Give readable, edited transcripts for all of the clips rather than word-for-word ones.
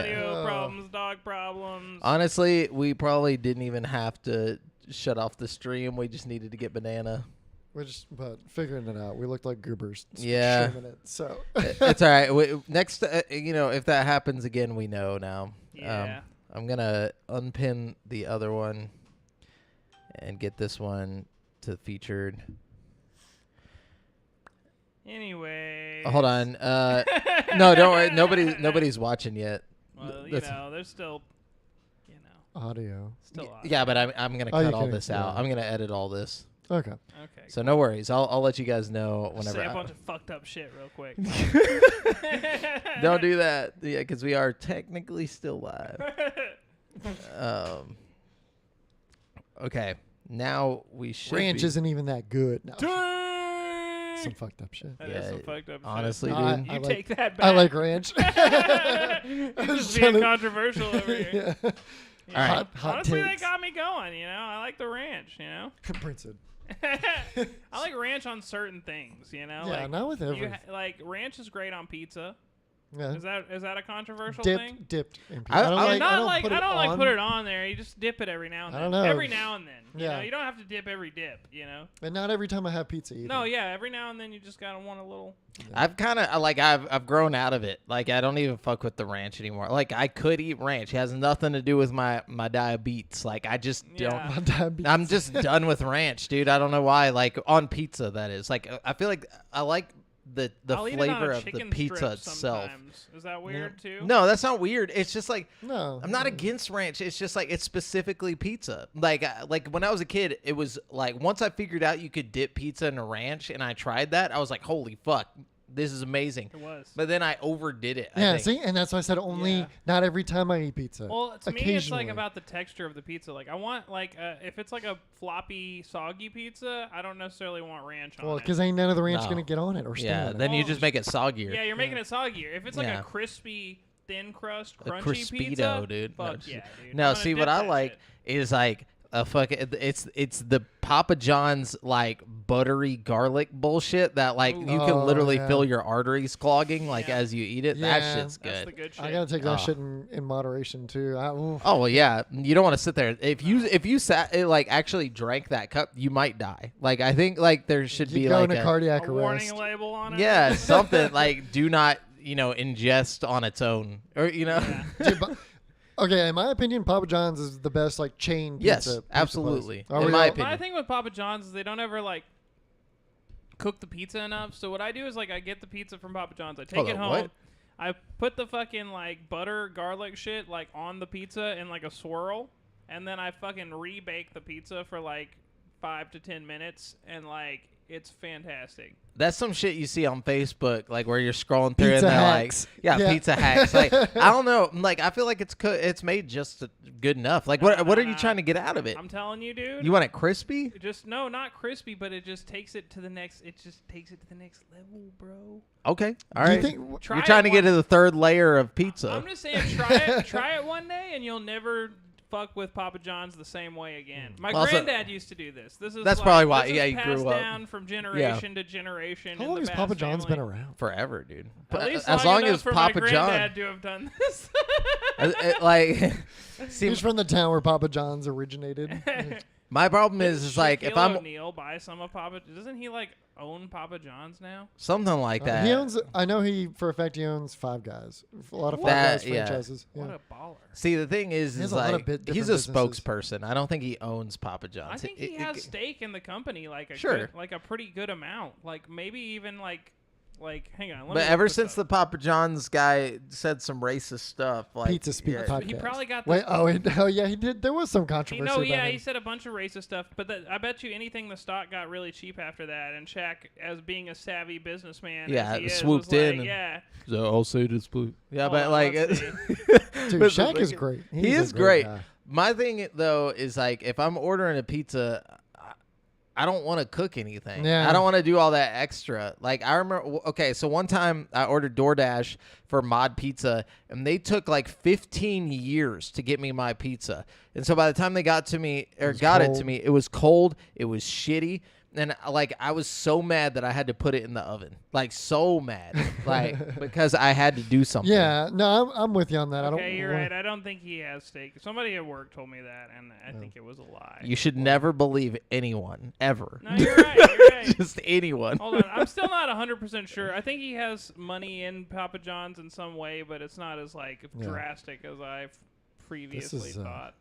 Audio problems, dog problems. Honestly, we probably didn't even have to shut off the stream. We just needed to get banana. We're just figuring it out. We looked like goobers. Yeah. Streaming it, so It's all right. Next, if that happens again, we know now. Yeah. I'm going to unpin the other one and get this one to featured. Anyway. Hold on. No, don't worry. Nobody's watching yet. Well, there's still, audio. still audio. Yeah, but I'm going to Oh, cut you all can- this out. yeah. I'm going to edit all this. Okay. Okay. So no worries. I'll let you guys know whenever. Say a bunch of fucked up shit real quick. Don't do that. Yeah, because we are technically still live. Okay. Now we should. Ranch be. isn't even that good. No. Dang! Some fucked up shit. That is some fucked up honestly, shit. No, dude. You I like- take that back. I like ranch. You're just being controversial over here. Yeah. Yeah. All right. Hot Honestly, that takes. got me going. I like the ranch. Princeton. I like ranch on certain things. Yeah, like, not with everything. like ranch is great on pizza. Yeah. Is that a controversial thing? Dipped in pizza. I- I don't I- like. Not I don't like put I it don't like on. put it on there. You just dip it every now and I then. don't know. Every now and then. Yeah. You don't have to dip every dip. And not every time I have pizza either. No, yeah. Every now and then you just gotta want a little. I've kind of I've grown out of it. Like I don't even fuck with the ranch anymore. Like I could eat ranch. It has nothing to do with my diabetes. Like I just don't. Yeah. My diabetes. I'm just done with ranch, dude. I don't know why. Like on pizza, that is. Like I feel like I like the I'll eat it on flavor a of the chicken pizza strip itself. sometimes. Is that weird too? No, that's not weird. It's just like No. I'm not against ranch. It's just like it's specifically pizza. Like when I was a kid, it was like once I figured out you could dip pizza in a ranch, and I tried that, I was like, holy fuck, this is amazing. It was. But then I overdid it. I Yeah, think. see, and that's why I said only Yeah. not every time I eat pizza. Well, to me, it's like Occasionally. about the texture of the pizza. Like I want if it's like a floppy, soggy pizza, I don't necessarily want ranch on Well, it. because ain't none of the ranch No. gonna get on it or stay Yeah, on then it. you Well, just make it soggier. Yeah, you're making it soggier. If it's like Yeah. a crispy, thin crust, A crunchy Crispito, pizza, dude. fuck No, yeah, dude. No, I'm gonna see what dip I that like shit. is like a fucking. It's the Papa John's like buttery garlic bullshit that like you can Oh, literally yeah. feel your arteries clogging like Yeah. as you eat it. Yeah. That shit's That's the good. good shit. I gotta take that Oh. shit in moderation too. Oh well, yeah. You don't want to sit there. If you sat like actually drank that cup, you might die. Like I think like there should you be go like into a cardiac a arrest. warning label on it. yeah something like do not ingest on its own or Yeah. Dude, okay, in my opinion, Papa John's is the best like chain pizza. Yes, pizza absolutely. place. Are In we my all- opinion. My thing with Papa John's is they don't ever like cook the pizza enough. So what I do is like I get the pizza from Papa John's, I take Hold it on, home, what? I put the fucking like butter garlic shit like on the pizza in like a swirl, and then I fucking rebake the pizza for like 5 to 10 minutes, and like it's fantastic. That's some shit you see on Facebook, like where you're scrolling through Pizza and they're hacks. like, yeah, Yeah. pizza hacks. Like, I don't know, like I feel like it's made just good enough. Like, what are you trying to get out of it? I'm telling you, dude. You want it crispy? Just no, not crispy, but it just takes it to the next. It just takes it to the next level, bro. Okay, all Do you right. think- Try You're it trying to get one- to the third layer of pizza. I'm just saying, try it one day, and you'll never fuck with Papa John's the same way again. My Also- granddad used to do this. This is That's like, probably why- this is yeah, he passed grew up. down from generation to generation. How in long the has Bass Papa John's family. been around? Forever, dude. At least as long enough as for Papa my John, granddad to have done this. like, see, He's from the town where Papa John's originated. my problem is like if Shaquille I'm O'Neal buy some of Papa, doesn't he like own Papa John's now? something like that. He owns. I know he for a fact he owns Five Guys. A lot of Five That- Guys yeah. franchises. Yeah. What a baller! See, the thing is has a lot of like different he's a businesses. spokesperson. I don't think he owns Papa John's. I think he has stake in the company, like a Sure. good, like a pretty good amount, like maybe even like hang on. Let me But look ever this since the up. Papa John's guy said some racist stuff, like Pizza Speak yeah, podcast. He probably got Wait. this- Oh yeah, he did. There was some controversy. No, about yeah, him. he said a bunch of racist stuff, but I bet you anything the stock got really cheap after that, and Shaq, as being a savvy businessman, Yeah, as he is, swooped was like, in and- yeah. So I'll say this, please. Yeah, Hold but on, like, let's see. Dude, but Shaq is like, great. He He's a is great. guy. My thing though is like, if I'm ordering a pizza, I don't want to cook anything. Yeah. I don't want to do all that extra. Like I remember, okay, so one time I ordered DoorDash for Mod Pizza, and they took like 15 years to get me my pizza. And so by the time they got to me or was got it cold. to me, it was cold. It was shitty. And like I was so mad that I had to put it in the oven. Like so mad. Like because I had to do something. Yeah, no, I'm with you on that. Okay, you're right. I don't think he has steak. Somebody at work told me that, and I think it was a lie. You should never believe anyone ever. No, you're right. You're right. Just anyone. Hold on. I'm still not 100% sure. I think he has money in Papa John's in some way, but it's not as like drastic as I previously thought.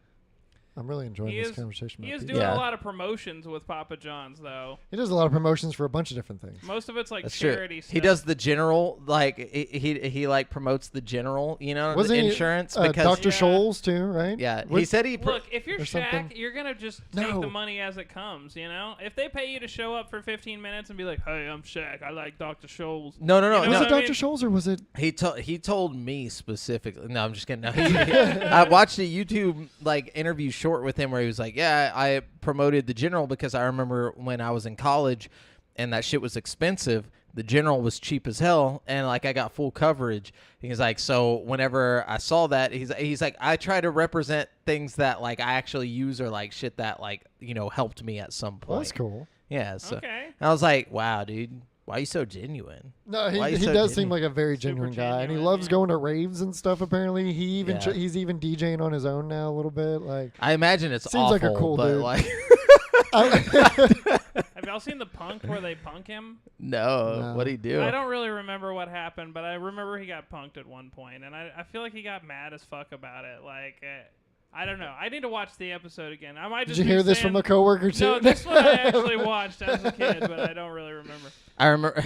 I'm really enjoying this conversation. He is doing a lot of promotions with Papa John's, though. He does a lot of promotions for a bunch of different things. Most of it's like That's charity stuff. He does the general, like he like promotes the general, you know, Wasn't the insurance he, because Dr. Scholl's too, right? Yeah, he said he look. If you're Shaq, you're gonna just take the money as it comes. You know, if they pay you to show up for 15 minutes and be like, "Hey, I'm Shaq. I like Dr. Scholl's." No. Was it Dr. Scholl's or was it? He told me specifically. No, I'm just kidding. No, I watched a YouTube like interview short with him where he was like, yeah, I promoted the general because I remember when I was in college and that shit was expensive, the general was cheap as hell and like I got full coverage. He's like, so whenever I saw that, he's like, I try to represent things that like I actually use or like shit that like, you know, helped me at some point. Well, that's cool. Yeah. So okay. I was like, wow, dude. Why are you so genuine? No, he does seem like a very genuine guy, and he loves going to raves and stuff. Apparently, he's even DJing on his own now a little bit. Like I imagine it's seems awful, like a cool but dude. like Have y'all seen the punk where they punk him? no. What'd he do? I don't really remember what happened, but I remember he got punked at one point, and I feel like he got mad as fuck about it. Like. I don't know. I need to watch the episode again. I might just. Did you hear this from a coworker too? No, this one I actually watched as a kid, but I don't really remember. I remember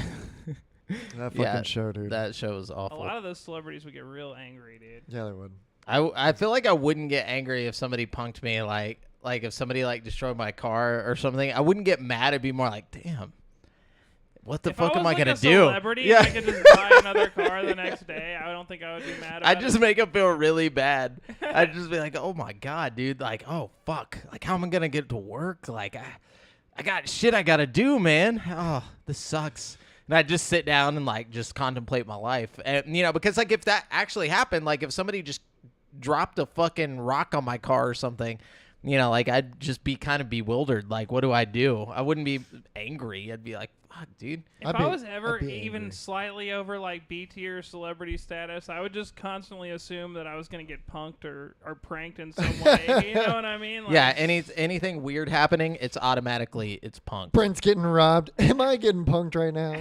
that fucking show, dude. That show was awful. A lot of those celebrities would get real angry, dude. Yeah, they would. I feel like I wouldn't get angry if somebody punked me, like if somebody like destroyed my car or something. I wouldn't get mad. I'd be more like, damn. What the fuck am I gonna do? Yeah, I could just buy another car the next day. I don't think I would be mad about I'd just make him feel really bad. I'd just be like, oh my god, dude. Like, oh fuck. Like, how am I gonna get to work? Like, I got shit I gotta do, man. Oh, this sucks. And I'd just sit down and like just contemplate my life, and you know, because like if that actually happened, like if somebody just dropped a fucking rock on my car or something. You know, like I'd just be kind of bewildered. Like, what do? I wouldn't be angry. I'd be like, fuck, dude. If I was ever even slightly over like B tier celebrity status, I would just constantly assume that I was going to get punked or pranked in some way. You know what I mean? Like, yeah, anything weird happening, it's punked. Brent's getting robbed. Am I getting punked right now?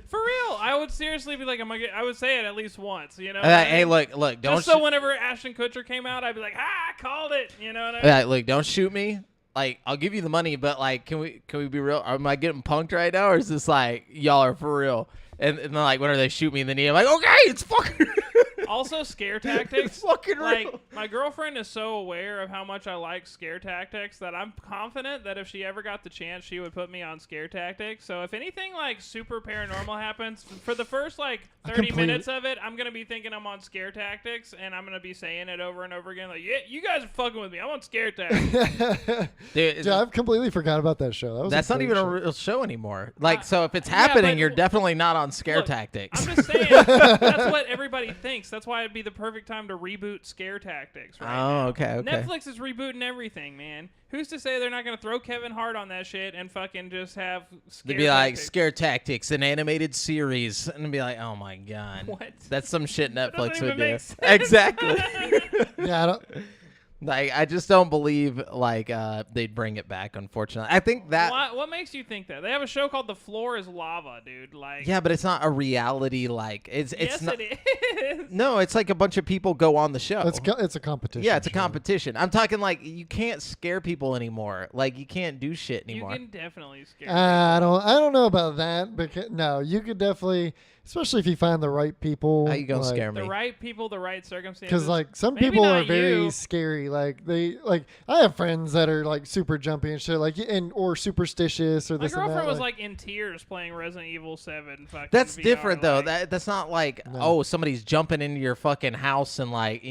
For real, I would seriously be like, I would say it at least once. You know? Hey, look, don't. Just so whenever Ashton Kutcher came out, I'd be like, I called it. You know what I mean? Look, don't shoot me. Like, I'll give you the money, but like, can we be real? Am I getting punked right now, or is this like y'all are for real? And then like, whenever they shoot me in the knee, I'm like, okay, it's fucking. Also, scare tactics. It's fucking like, real. My girlfriend is so aware of how much I like scare tactics that I'm confident that if she ever got the chance, she would put me on scare tactics. So if anything like super paranormal happens, for the first like 30 minutes of it, I'm going to be thinking I'm on scare tactics, and I'm going to be saying it over and over again. Like, yeah, you guys are fucking with me. I'm on scare tactics. Dude, I've completely forgot about that show. That's not even a real show anymore. Like, so if it's happening, you're definitely not on scare tactics. I'm just saying, that's what everybody thinks. That's why it'd be the perfect time to reboot scare tactics right now. Okay. Netflix is rebooting everything, man. Who's to say they're not going to throw Kevin Hart on that shit and fucking just have scare They'd be tactics? like, Scare Tactics, an animated series. And be like, oh my God. What? That's some shit Netflix would do. Make sense. Exactly. Yeah, I don't. Like, I just don't believe like they'd bring it back. Unfortunately, I think that. What makes you think that? They have a show called The Floor Is Lava, dude. Like, Yeah, but it's not a reality. Like, it's yes, not. it is. No, it's like a bunch of people go on the show. It's a competition. Yeah, it's a show. competition. I'm talking like you can't scare people anymore. Like you can't do shit anymore. You can definitely scare. I don't know about that, because no, you could definitely, especially if you find the right people. How you gonna like, scare me? The right people, the right circumstances. Because like some Maybe people not are very you. scary. Like I have friends that are like super jumpy and shit, like or superstitious or My this and that. girlfriend was like in tears playing Resident Evil 7. Fucking That's VR, different though. like- That's not like No. somebody's jumping into your fucking house and like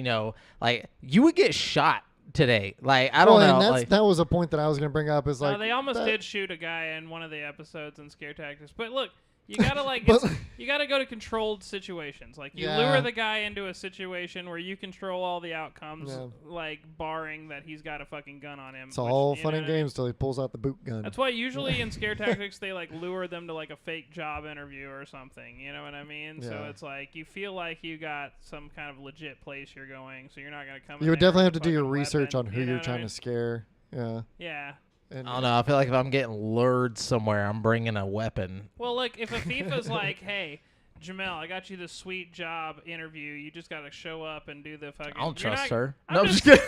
like you would get shot today. Like I don't know. And Like, that was a point that I was gonna bring up. Is like they almost that- did shoot a guy in one of the episodes in Scare Tactics. But look, You gotta you gotta go to controlled situations. Like you lure the guy into a situation where you control all the outcomes, like barring that he's got a fucking gun on him. It's all fun and games till he pulls out the boot gun. That's why usually in scare tactics they like lure them to like a fake job interview or something. You know what I mean? Yeah. So it's like you feel like you got some kind of legit place you're going, so you're not gonna come. You would definitely have to do your research on who you're trying to scare. Yeah. Yeah. And I don't know. I feel like if I'm getting lured somewhere, I'm bringing a weapon. Well, like if a thief is like, "Hey, Jamel, I got you this sweet job interview. You just got to show up and do the fucking." I don't trust her. No, I'm just kidding.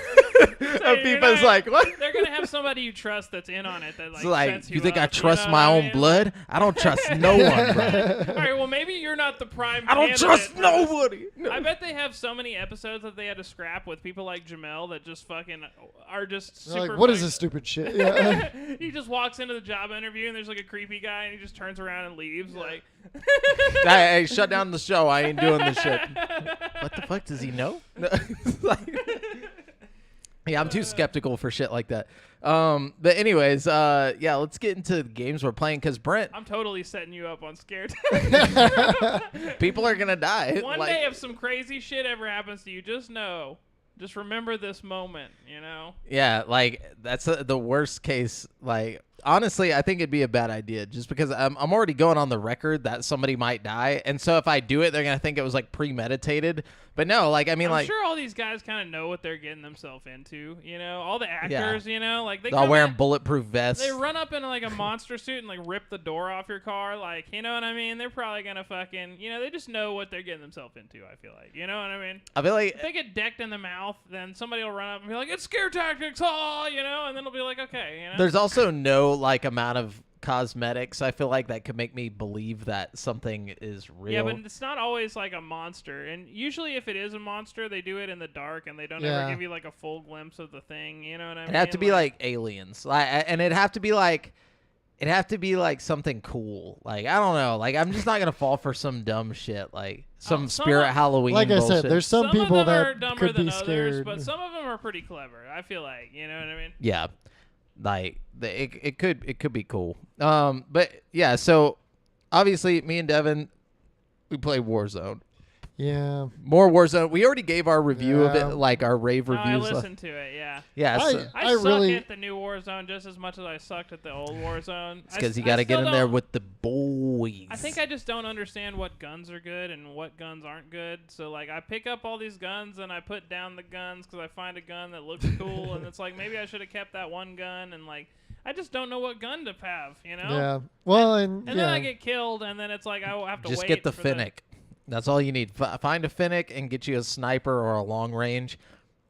People's like, what? They're gonna have somebody you trust that's in on it. That like, it's like you think I trust my own blood? I don't trust no one, bro. All right, well maybe you're not the prime. I don't trust nobody. No. I bet they have so many episodes that they had to scrap with people like Jamel that just fucking are just super. Like, what is this stupid shit? Yeah. He just walks into the job interview and there's like a creepy guy and he just turns around and leaves. Like, hey, shut down the show. I ain't doing this shit. What the fuck does he know? Yeah, I'm too skeptical for shit like that. But anyways, let's get into the games we're playing because Brent. I'm totally setting you up on scared. People are gonna die. One day, if some crazy shit ever happens to you, just remember this moment. You know. Yeah, like that's the worst case. Like honestly, I think it'd be a bad idea just because I'm already going on the record that somebody might die, and so if I do it, they're gonna think it was like premeditated. But no, like I mean, I'm sure all these guys kind of know what they're getting themselves into. You know, all the actors. Yeah. You know, like they all wearing bulletproof vests. They run up in like a monster suit and like rip the door off your car. Like, you know what I mean? They're probably gonna fucking, they just know what they're getting themselves into. I feel like, you know what I mean? I feel like if they get decked in the mouth, then somebody will run up and be like, "It's scare tactics, and then it'll be like, okay. There's also no like amount of cosmetics I feel like that could make me believe that something is real. Yeah, but it's not always like a monster, and usually if it is a monster they do it in the dark and they don't ever give you like a full glimpse of the thing, you know what I mean? It'd have to be like aliens, and it'd have to be like something cool. Like I don't know, like I'm just not gonna fall for some dumb shit like some Spirit Halloween like I bullshit. said, there's some people that could be scared, but some of them are pretty clever, I feel like, you know what I mean? Yeah. Like it could be cool. But yeah, so obviously me and Devin, we play Warzone. Yeah. More Warzone. We already gave our review of it, like our rave reviews. I listened to it, yeah. Yeah. I suck at the new Warzone just as much as I sucked at the old Warzone. It's because you got to get in there with the boys. I think I just don't understand what guns are good and what guns aren't good. So, like, I pick up all these guns and I put down the guns because I find a gun that looks cool. And it's like, maybe I should have kept that one gun. And, like, I just don't know what gun to have, you know? Yeah. Well, and then I get killed and then it's like I have to wait. Just get the Finnick. That's all you need. Find a Finnick and get you a sniper or a long range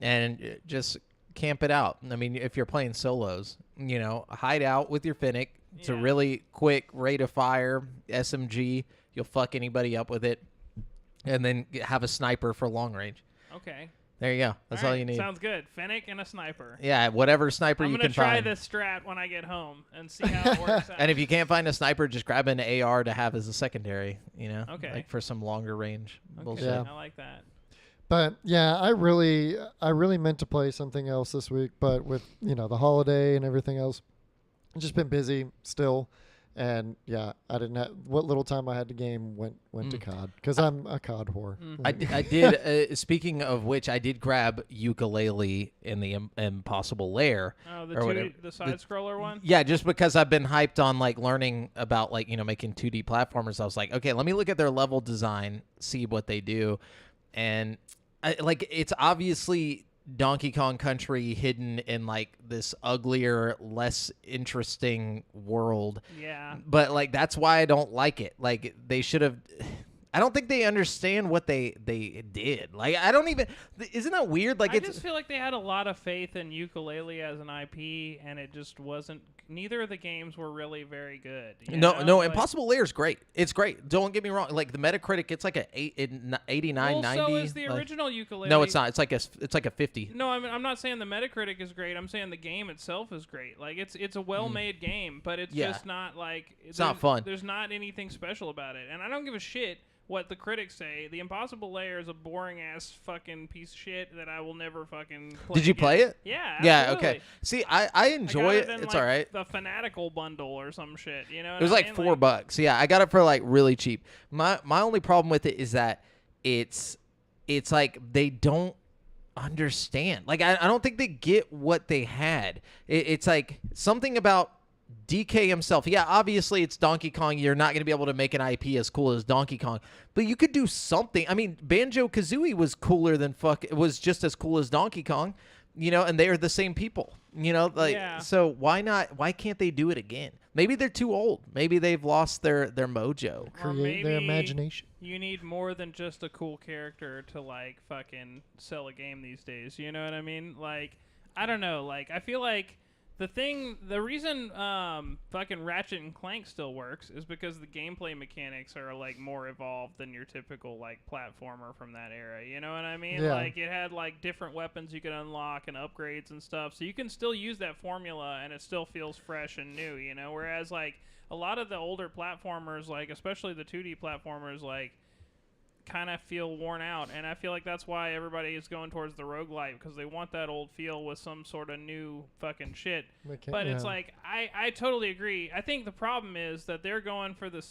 and just camp it out. I mean, if you're playing solos, hide out with your Finnick. It's a really quick rate of fire SMG. You'll fuck anybody up with it. And then have a sniper for long range. Okay. There you go. That's all you need. Sounds good. Finnick and a sniper. Yeah, whatever sniper you can find. I'm going to try this strat when I get home and see how it works out. And if you can't find a sniper, just grab an AR to have as a secondary, Okay. Like for some longer range bullshit. Yeah. I like that. But yeah, I really meant to play something else this week, but with, the holiday and everything else, I've just been busy still. And yeah, I didn't have what little time I had to game went to COD because I'm a COD whore. I did. Speaking of which, I did grab Yooka-Laylee in the Impossible Lair. Oh, the side scroller one. Yeah, just because I've been hyped on like learning about like making 2D platformers. I was like, okay, let me look at their level design, see what they do, and it's obviously Donkey Kong Country hidden in like this uglier, less interesting world. Yeah. But like that's why I don't like it. Like they should have. I don't think they understand what they did. Like I don't even. Isn't that weird? Like I just feel like they had a lot of faith in Yooka-Laylee as an IP, and it just wasn't. Neither of the games were really very good. No. Impossible Lair is great. It's great. Don't get me wrong. Like the Metacritic, it's like a 89, 90. So is the original Yooka-Laylee. No, it's not. It's like a 50. No, I mean I'm not saying the Metacritic is great. I'm saying the game itself is great. Like it's a well-made game, but it's just not like it's not fun. There's not anything special about it, and I don't give a shit what the critics say. The Impossible Lair is a boring ass fucking piece of shit that I will never fucking play. Did you again. play it? Yeah. Yeah. Absolutely. Okay. See, I enjoy it. It's all right. The Fanatical bundle or some shit. You know. It was like $4. Yeah, I got it for like really cheap. My only problem with it is that it's like they don't understand. Like I don't think they get what they had. It's like something about DK himself. Yeah, obviously it's Donkey Kong. You're not going to be able to make an IP as cool as Donkey Kong, but you could do something. I mean, Banjo-Kazooie was cooler than it was just as cool as Donkey Kong, you know, and they are the same people, you know, like, so why can't they do it again? Maybe they're too old. Maybe they've lost their mojo. Create their imagination. You need more than just a cool character to like fucking sell a game these days. You know what I mean? Like, I don't know. Like, I feel like the reason fucking Ratchet and Clank still works is because the gameplay mechanics are like more evolved than your typical like platformer from that era. You know what I mean? Yeah. Like it had like different weapons you could unlock and upgrades and stuff, so you can still use that formula and it still feels fresh and new. You know, whereas like a lot of the older platformers, like especially the 2D platformers, like kind of feel worn out, and I feel like that's why everybody is going towards the roguelite, because they want that old feel with some sort of new fucking shit. But it's like I totally agree. I think the problem is that they're going for the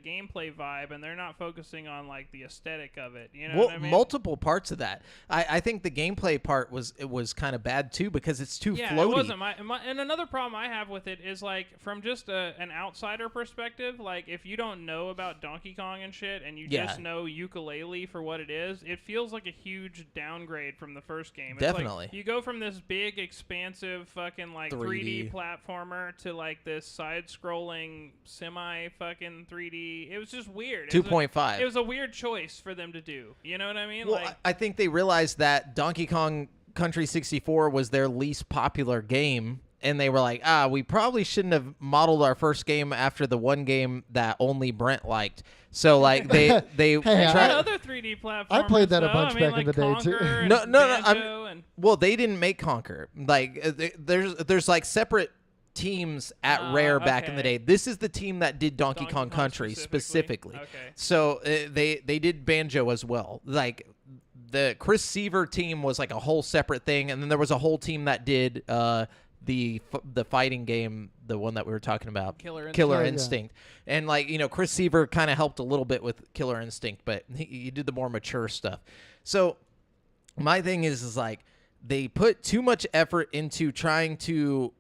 gameplay vibe, and they're not focusing on like the aesthetic of it. You know what I mean? Multiple parts of that. I think the gameplay part was kind of bad too, because it's too floaty. It wasn't and another problem I have with it is like from just an outsider perspective, like if you don't know about Donkey Kong and shit, and you just know ukulele for what it is, it feels like a huge downgrade from the first game. It's Definitely. Like you go from this big, expansive fucking like 3D platformer to like this side-scrolling semi-fucking 3D. It was just weird. 2.5. It was a weird choice for them to do. You know what I mean? Well, like, I think they realized that Donkey Kong Country 64 was their least popular game, and they were like, we probably shouldn't have modeled our first game after the one game that only Brent liked. So like they tried other 3D platformers. I played that a bunch back in the day too. No. Well, they didn't make Conquer. Like there's like separate teams at Rare back in the day. This is the team that did Donkey Kong Country specifically. Okay. So they did Banjo as well. Like the Chris Seaver team was like a whole separate thing, and then there was a whole team that did the fighting game, the one that we were talking about, Killer Instinct. And like, you know, Chris Seaver kind of helped a little bit with Killer Instinct, but he did the more mature stuff. So my thing is like they put too much effort into trying to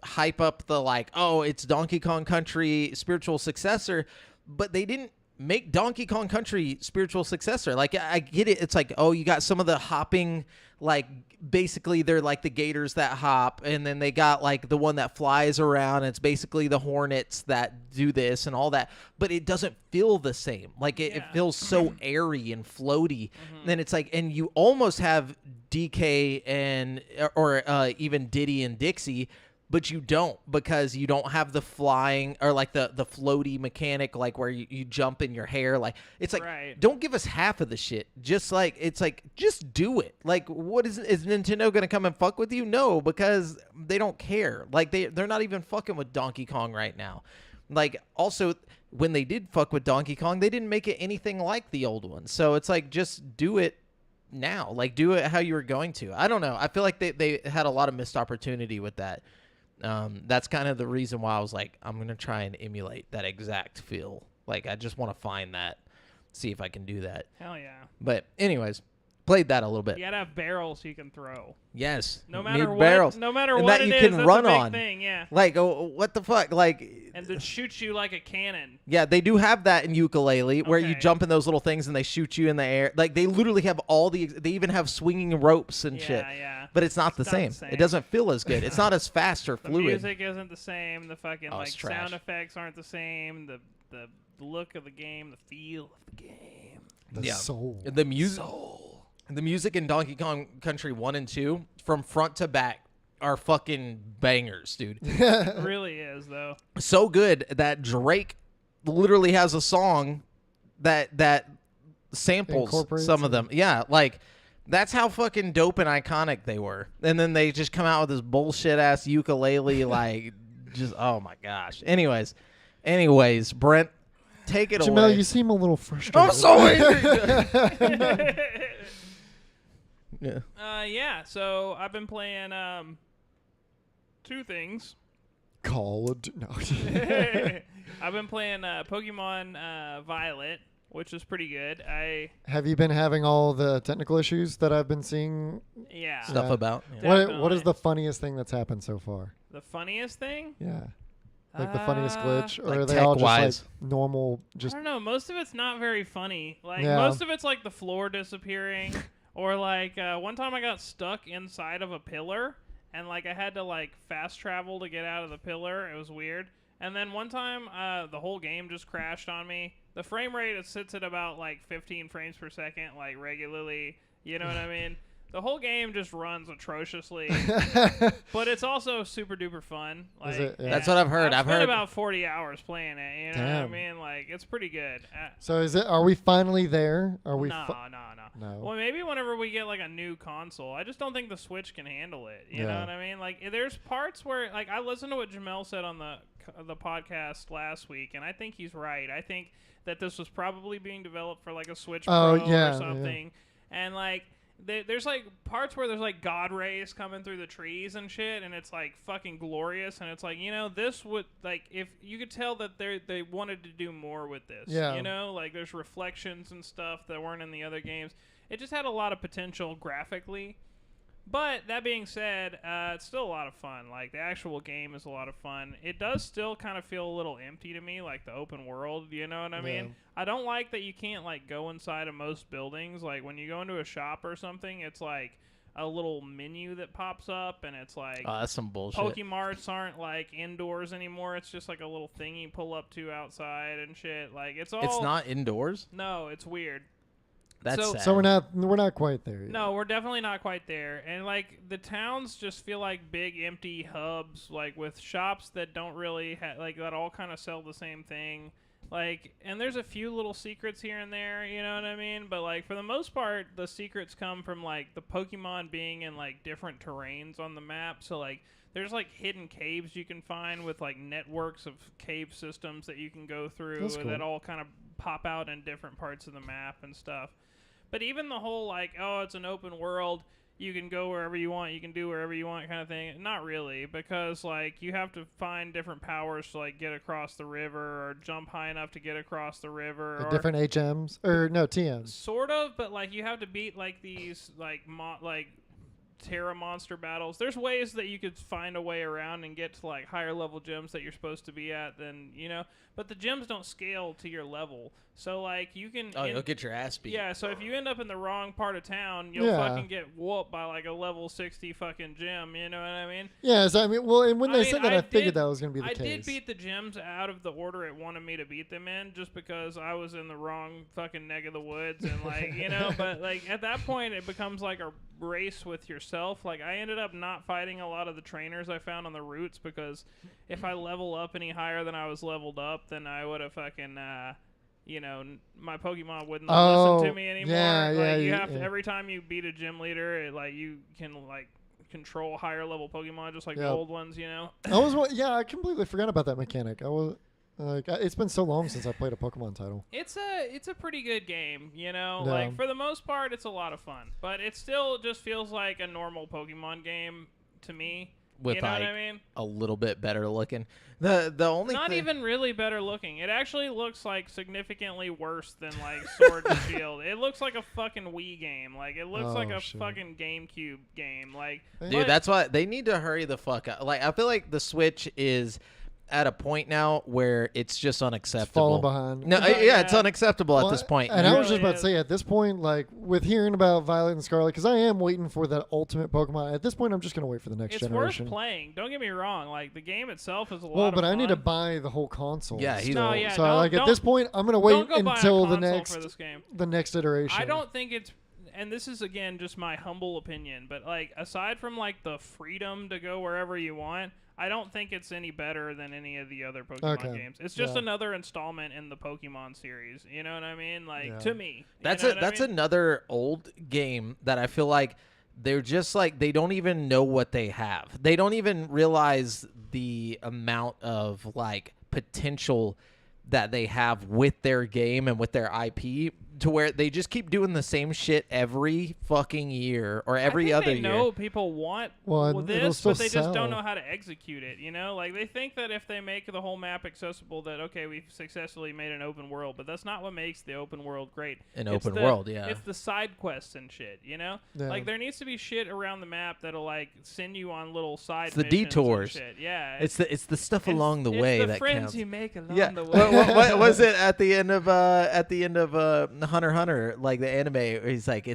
hype up the like, oh, it's Donkey Kong Country spiritual successor, but they didn't make Donkey Kong Country spiritual successor. Like, I get it. It's like, oh, you got some of the hopping, like, basically they're like the gators that hop, and then they got like the one that flies around. And it's basically the hornets that do this and all that, but it doesn't feel the same. Like it feels so airy and floaty. Then it's like, and you almost have DK and or even Diddy and Dixie, but you don't, because you don't have the flying or like the floaty mechanic, like where you jump in your hair. Like it's like, don't give us half of the shit. Just like, it's like, just do it. Like, what is Nintendo gonna come and fuck with you? No, because they don't care. Like they're not even fucking with Donkey Kong right now. Like also, when they did fuck with Donkey Kong, they didn't make it anything like the old one. So it's like, just do it now. Like do it how you were going to. I don't know. I feel like they had a lot of missed opportunity with that. That's kind of the reason why I was like, I'm going to try and emulate that exact feel. Like, I just want to find that, see if I can do that. Hell yeah. But anyways, played that a little bit. You got to have barrels you can throw. Yes. No matter what, barrels. no matter and what that it you is, can that's run a big on. thing, yeah. Like, oh, what the fuck? Like, and it shoots you like a cannon. Yeah, they do have that in Ukulele, where you jump in those little things and they shoot you in the air. Like, they literally have they even have swinging ropes and shit. Yeah. But it's not the same. It doesn't feel as good. It's not as fast or fluid. The music isn't the same. The fucking like trash. sound effects aren't the same. The look of the game, the feel of the game. The soul. The music. The music in Donkey Kong Country 1 and 2, from front to back, are fucking bangers, dude. It really is, though. So good that Drake literally has a song that samples some of them. Yeah, like, that's how fucking dope and iconic they were. And then they just come out with this bullshit-ass ukulele, like, just, oh my gosh. Anyways, Brent, take it Jamel, away. you seem a little frustrated. I'm so angry. Yeah. Yeah. So I've been playing two things. Call of no. I've been playing Pokemon Violet, which is pretty good. Have you been having all the technical issues that I've been seeing? Yeah. Stuff Yeah. about. Yeah. What is Definitely. the funniest thing that's happened so far? The funniest thing? Yeah. Like the funniest glitch, or Like are they all just tech-wise. like normal? I Just don't know. Most of it's not very funny. Like Yeah. most of it's like the floor disappearing, or like one time I got stuck inside of a pillar, and like I had to like fast travel to get out of the pillar. It was weird. And then one time the whole game just crashed on me. The frame rate it sits at about like 15 frames per second, like regularly. You know what I mean? The whole game just runs atrociously, but it's also super duper fun. Like, Is it? Yeah. That's what I've heard. I've I've spent heard about 40 hours playing it. You know what I Damn. mean? Like it's pretty good. So is it? Are we finally there? Are we? No. No. Well, maybe whenever we get like a new console, I just don't think the Switch can handle it. You know Yeah. what I mean? Like, there's parts where, like, I listened to what Jamel said on the podcast last week, and I think he's right. I think that this was probably being developed for like a Switch Oh, Pro yeah, or something, and like. There's like parts where there's like God rays coming through the trees and shit, and it's like fucking glorious. And it's like, you know, this would like if you could tell that they wanted to do more with this. Yeah. You know, like there's reflections and stuff that weren't in the other games. It just had a lot of potential graphically. But that being said, it's still a lot of fun. Like the actual game is a lot of fun. It does still kind of feel a little empty to me, like the open world. You know what I mean? Yeah. I don't like that you can't like go inside of most buildings. Like when you go into a shop or something, it's like a little menu that pops up, and it's like Oh, that's some bullshit. Pokemarts aren't like indoors anymore. It's just like a little thing you pull up to outside and shit. Like it's all. It's not indoors. No, it's weird. That's So- sad. So we're not quite there yet. No, we're definitely not quite there. And like the towns just feel like big empty hubs, like with shops that don't really like that all kind of sell the same thing. Like, and there's a few little secrets here and there, you know what I mean? But like for the most part, the secrets come from like the Pokemon being in like different terrains on the map. So like there's like hidden caves you can find with like networks of cave systems that you can go through That's cool. that all kind of pop out in different parts of the map and stuff. But even the whole, like, oh, it's an open world, you can go wherever you want, you can do wherever you want kind of thing, not really, because, like, you have to find different powers to, like, get across the river or jump high enough to get across the river. The Or different HMs or no TMs. sort of, but, like, you have to beat, like, these, like, Terra monster battles. There's ways that you could find a way around and get to like higher level gyms that you're supposed to be at than, you know, but the gyms don't scale to your level. So like you can you'll get your ass beat. yeah, so if you end up in the wrong part of town, you'll Yeah. fucking get whooped by like a level 60 fucking gym, you know what I mean? Yeah, so I mean, well, and when they said that, I figured did- that was going to be the I case. did beat the gyms out of the order it wanted me to beat them in, just because I was in the wrong fucking neck of the woods, and like, you know, but like at that point it becomes like a race with yourself. Like I ended up not fighting a lot of the trainers I found on the routes, because if I level up any higher than I was leveled up, then I would have fucking you know, my Pokemon wouldn't listen to me anymore. yeah, like yeah, you you- have to, yeah. every time you beat a gym leader, it, like you can like control higher level Pokemon just like the Yep. old ones, you know. I completely forgot about that mechanic. I was like, it's been so long since I played a Pokemon title. It's a pretty good game, you know. Yeah. Like for the most part, it's a lot of fun, but it still just feels like a normal Pokemon game to me. With you know like what I mean? a little bit better looking. The only Not thing, even really better looking. It actually looks like significantly worse than like Sword and Shield. It looks like a fucking Wii game. Like it looks like Oh, a shit. fucking GameCube game. Like Dude, dude, but- that's why they need to hurry the fuck up. Like I feel like the Switch is at a point now where it's just It's unacceptable. falling behind. No, But- yeah, it's yeah. unacceptable at Well, this point. And It I was just really about to is. say, at this point, like with hearing about Violet and Scarlet, because I am waiting for that ultimate Pokemon. At this point, I'm just gonna wait for the next it's generation. worth playing. Don't get me wrong. Like the game itself is a lot Well, of but fun. I need to buy the whole console. Yeah, he's- still. No, yeah, so don't- like at don't- this point, I'm gonna wait Don't go buy a until the console next for this game. the next iteration. I don't think it's, and this is again just my humble opinion, but like aside from like the freedom to go wherever you want, I don't think it's any better than any of the other Pokemon Okay. games. It's just Yeah. another installment in the Pokemon series. You know what I mean? Like Yeah. to me, That's you know what I mean? another old game that I feel like they're just like they don't even know what they have. They don't even realize the amount of like potential that they have with their game and with their IP, to where they just keep doing the same shit every fucking year or every other year. They know people want this, but they just don't know how to execute it. You know, like they think that if they make the whole map accessible, that okay, we've successfully made an open world. But that's not what makes the open world great. It's the side quests and shit. You know, like there needs to be shit around the map that'll like send you on little side. It's the detours. And shit. Yeah, it's the stuff along the way the that friends counts. you make along the way. What was it at the end of Hunter x Hunter, like the anime, where he's like,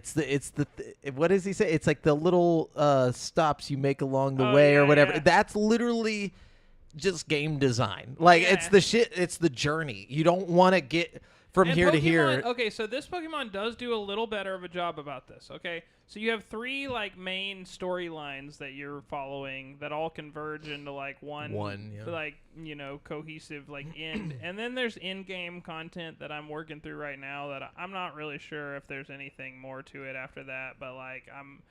what does he say? It's like the little stops you make along the way or whatever. Yeah. That's literally just game design. Like it's the shit. It's the journey. You don't want to get from here to here. Okay, so this Pokemon does do a little better of a job about this. Okay, so you have 3 like main storylines that you're following that all converge into like one like cohesive like end, and then there's in-game content that I'm working through right now that I'm not really sure if there's anything more to it after that, but like I'm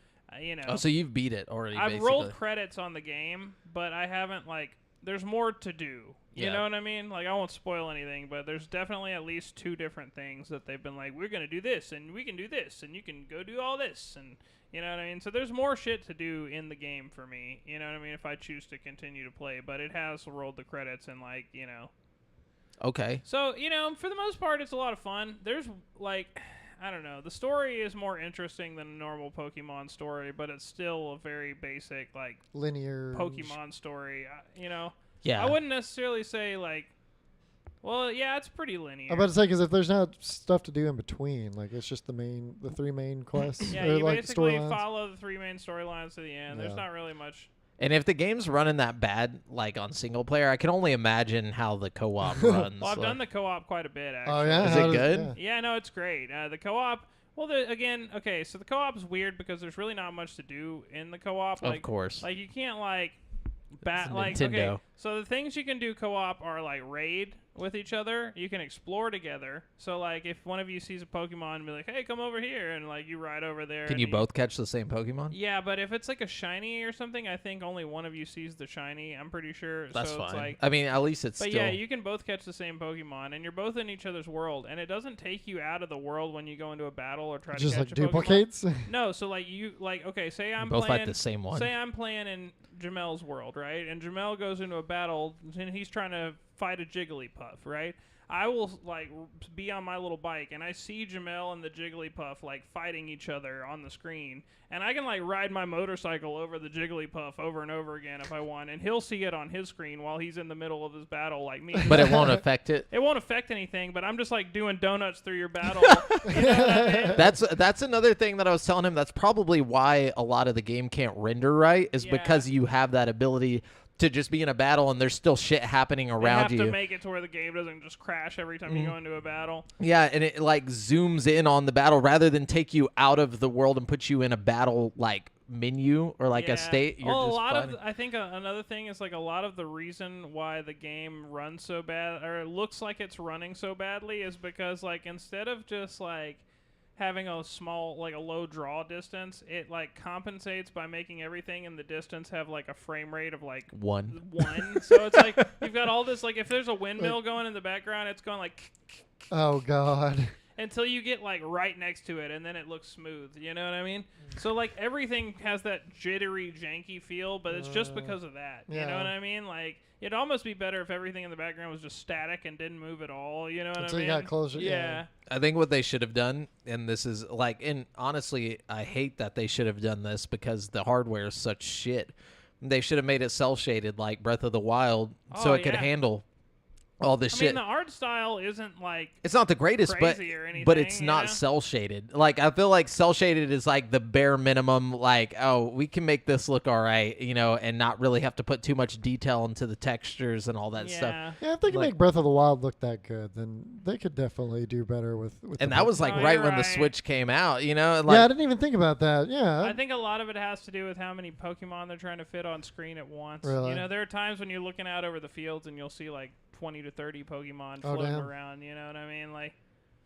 Oh, so you've beat it already? I've rolled credits on the game, but I haven't like. There's more to do. You know what I mean? Like, I won't spoil anything, but there's definitely at least 2 different things that they've been like, we're going to do this, and we can do this, and you can go do all this, and you know what I mean? So there's more shit to do in the game for me, you know what I mean, if I choose to continue to play, but it has rolled the credits and, like, Okay. So, for the most part, it's a lot of fun. There's, like, I don't know, the story is more interesting than a normal Pokemon story, but it's still a very basic, like, linear Pokemon story, Yeah. I wouldn't necessarily say, like, well, yeah, it's pretty linear. I'm about to say, because if there's not stuff to do in between, like, it's just the 3 main quests. Yeah, or, you like, basically storylines. follow the 3 main storylines to the end. Yeah. There's not really much. And if the game's running that bad, like on single player, I can only imagine how the co-op runs. Well, I've done the co-op quite a bit, actually. Oh, yeah? Is it good? Yeah, no, it's great. The co-op, well, okay, so the co-op is weird because there's really not much to do in the co-op. Like, of course. Like, you can't, like, Nintendo. okay, so the things you can do co-op are, like, raid with each other. You can explore together. So, like, if one of you sees a Pokemon and be like, hey, come over here, and, like, you ride over there. Can you both catch the same Pokemon? Yeah, but if it's, like, a shiny or something, I think only one of you sees the shiny. I'm pretty sure. That's so fine. It's like, I mean, at least it's but still... yeah, you can both catch the same Pokemon, and you're both in each other's world, and it doesn't take you out of the world when you go into a battle or try Just to catch like a duplicates? Pokemon. No, so like okay, say I'm both playing fight the same one. Say I'm playing in Jamel's world, right? And Jamel goes into a battle, and he's trying to fight a Jigglypuff, right? I will like be on my little bike, and I see Jamel and the Jigglypuff like fighting each other on the screen, and I can like ride my motorcycle over the Jigglypuff over and over again if I want, and he'll see it on his screen while he's in the middle of his battle, like me. But it won't affect it. It won't affect anything, but I'm just like doing donuts through your battle. You know what I mean? That's another thing that I was telling him. That's probably why a lot of the game can't render right, is because you have that ability to just be in a battle and there's still shit happening around you. You have to make it to where the game doesn't just crash every time you go into a battle. Yeah, and it like zooms in on the battle rather than take you out of the world and put you in a battle like menu or like a state. I think another thing is like a lot of the reason why the game runs so bad, or it looks like it's running so badly, is because like instead of just like having a small, like a low draw distance, it like compensates by making everything in the distance have like a frame rate of like one. So it's like you've got all this, like if there's a windmill going in the background, it's going like oh god, until you get like right next to it, and then it looks smooth. You know what I mean? So like everything has that jittery, janky feel, but it's just because of that. Yeah. You know what I mean? Like it'd almost be better if everything in the background was just static and didn't move at all. You know what I mean? Until you got closer. Yeah. I think what they should have done, and this is like, and honestly, I hate that they should have done this because the hardware is such shit. They should have made it cell shaded like Breath of the Wild, so it could handle all this shit. I mean, the art style isn't like it's not the greatest, crazy or anything, but it's not cell shaded. Like I feel like cell shaded is like the bare minimum. Like, oh, we can make this look all right, you know, and not really have to put too much detail into the textures and all that stuff. Yeah, if they can make Breath of the Wild look that good, then they could definitely do better with and that was like right when the Switch came out, you know. Like, yeah, I didn't even think about that. Yeah, I think a lot of it has to do with how many Pokemon they're trying to fit on screen at once. Really? You know, there are times when you're looking out over the fields and you'll see like 20 to 30 Pokemon floating around, you know what I mean? Like,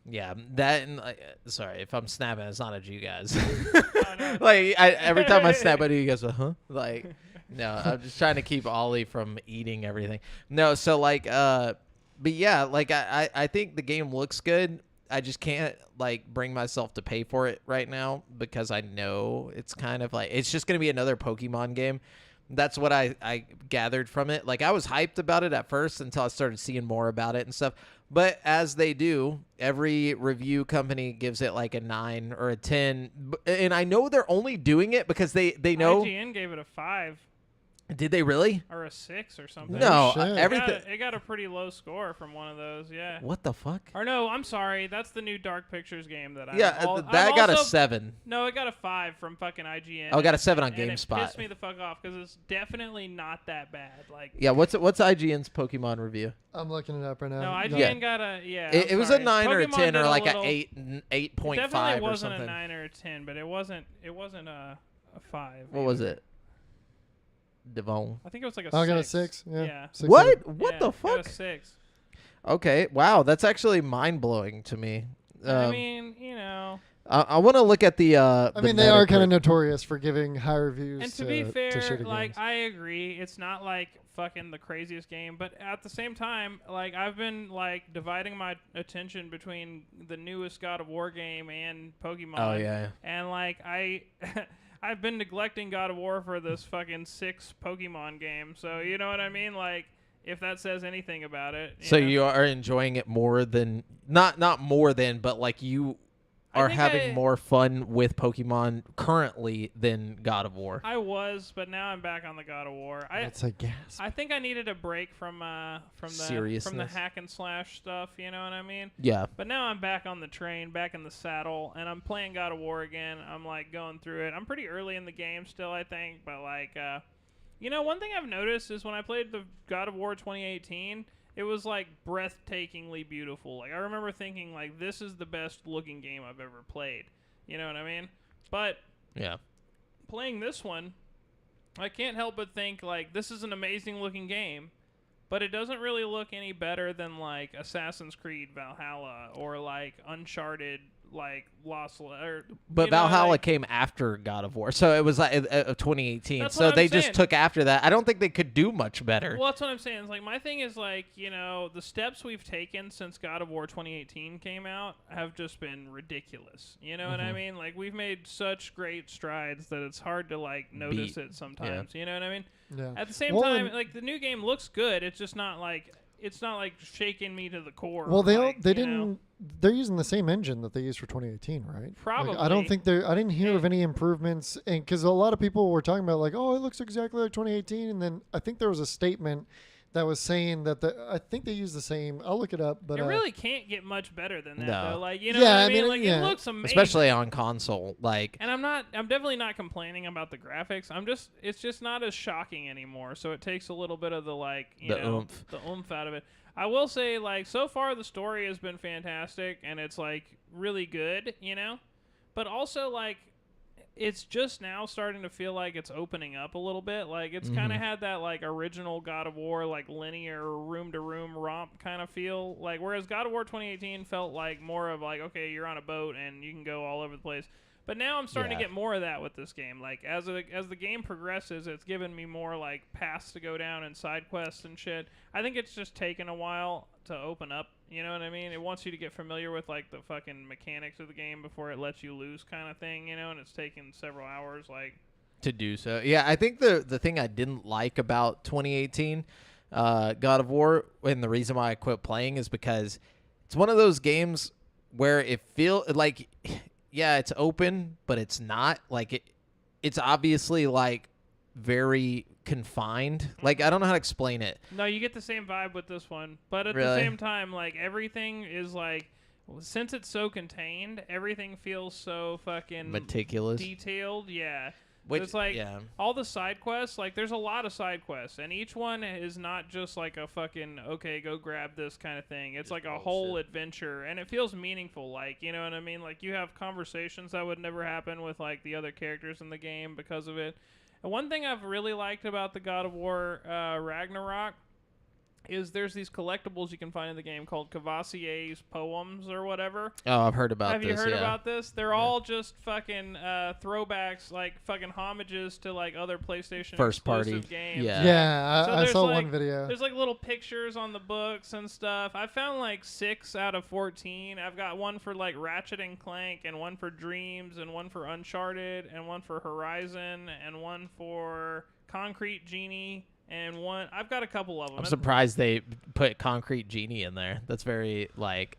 yeah, that and sorry if I'm snapping, it's not at you guys. No. Like every time I snap at you guys, like, no, I'm just trying to keep Ollie from eating everything. No, so like, But yeah, like I think the game looks good. I just can't like bring myself to pay for it right now because I know it's kind of like it's just gonna be another Pokemon game. That's what I gathered from it. Like I was hyped about it at first until I started seeing more about it and stuff. But as they do, every review company gives it like a 9 or a 10. And I know they're only doing it because they know. IGN gave it a 5 Did they really? or a 6 or something. No, shit. everything. It got a pretty low score from one of those, yeah. What the fuck? Or no, I'm sorry. That's the new Dark Pictures game that I That got a 7. No, it got a 5 from fucking IGN. Oh, it got a 7 on and GameSpot. It pissed me the fuck off because it's definitely not that bad. Like, Yeah, what's IGN's Pokemon review? I'm looking it up right now. no, IGN Yeah. got a It was a 9 or a Pokemon 10 did or like little, a 8.5 It definitely or wasn't something. a 9 or a 10, but it wasn't a 5. What was it? Devon. I think it was like a 6. I got a 6. Yeah. Yeah. 6 What? out of- What Yeah, the it got fuck? a 6. Okay. Wow, that's actually mind blowing to me. I mean, you know. I want to look at the. I mean, they are kind of Metacritic. notorious for giving high reviews. And to be fair, shitty like games. I agree, it's not like fucking the craziest game, but at the same time, like I've been like dividing my attention between the newest God of War game and Pokemon. Oh yeah. And like I've been neglecting God of War for this fucking 6 Pokemon game. So you know what I mean? Like if that says anything about it. So know? you are enjoying it more than not more than, but like you are think having more fun with Pokemon currently than God of War. I was, but now I'm back on the God of War. That's a gasp. I think I needed a break from the Seriousness. hack and slash stuff, you know what I mean? Yeah. But now I'm back on the train, back in the saddle, and I'm playing God of War again. I'm like going through it. I'm pretty early in the game still, I think, but like you know, one thing I've noticed is when I played the God of War 2018, it was like breathtakingly beautiful. Like I remember thinking like this is the best looking game I've ever played. You know what I mean? But Yeah. playing this one, I can't help but think like this is an amazing looking game, but it doesn't really look any better than like Assassin's Creed Valhalla or like Uncharted like Lost or But you know, Valhalla like, came after God of War, so it was like 2018. That's So what I'm they saying. just took after that. I don't think they could do much better. Well, that's what I'm saying. It's like my thing is like, you know, the steps we've taken since God of War 2018 came out have just been ridiculous. You know what I mean? Like we've made such great strides that it's hard to like notice it sometimes. You know what I mean? Yeah. At the same Well, time, and- like the new game looks good. It's just not like shaking me to the core. Well, they like, they you didn't. know. They're using the same engine that they used for 2018, right? Like, Probably. I don't think they're. I didn't hear of any improvements, and because a lot of people were talking about like, oh, it looks exactly like 2018, and then I think there was a statement that was saying that I think they use the same. I'll look it up, but It really can't get much better than that, No. though. Like, you know Yeah, what I I mean? mean, Like, yeah. it looks amazing. Especially on console, like And I'm definitely not complaining about the graphics. It's just not as shocking anymore. So it takes a little bit of the, like, The oomph. the oomph out of it. I will say, like, so far the story has been fantastic and it's, like, really good, you know? But also, like, it's just now starting to feel like it's opening up a little bit. Like, it's kind of had that, like, original God of War, like, linear room-to-room romp kind of feel. Like, whereas God of War 2018 felt like more of, like, okay, you're on a boat and you can go all over the place. But now I'm starting to Yeah. get more of that with this game. Like, as the game progresses, it's given me more, like, paths to go down and side quests and shit. I think it's just taken a while to open up. You know what I mean? It wants you to get familiar with, like, the fucking mechanics of the game before it lets you loose kind of thing, you know? And it's taken several hours, like... to do so. Yeah, I think the thing I didn't like about 2018 God of War, and the reason why I quit playing is because it's one of those games where it feel like, yeah, it's open, but it's not. Like it's obviously like very confined. Like I don't know how to explain it. No, you get the same vibe with this one. But at the Really? same time, like, everything is, like... Since it's so contained, everything feels so fucking... Meticulous. detailed, yeah. Which, It's like yeah. all the side quests, like there's a lot of side quests, and each one is not just like a fucking okay, go grab this kind of thing. It's like a whole adventure, and it feels meaningful. Like, you know what I mean? Like you have conversations that would never happen with like the other characters in the game because of it. And one thing I've really liked about the God of War Ragnarok is there's these collectibles you can find in the game called Cavassier's Poems or whatever. Oh, I've heard about Have this. you heard yeah. about this? They're all just fucking throwbacks, like fucking homages to like other PlayStation First party exclusive games. Yeah. Yeah, So I there's, saw like- one video. There's like little pictures on the books and stuff. I found like 6 out of 14. I've got one for like Ratchet and Clank, and one for Dreams, and one for Uncharted, and one for Horizon, and one for Concrete Genie, and one. I've got a couple of them. I'm surprised they put Concrete Genie in there. That's very like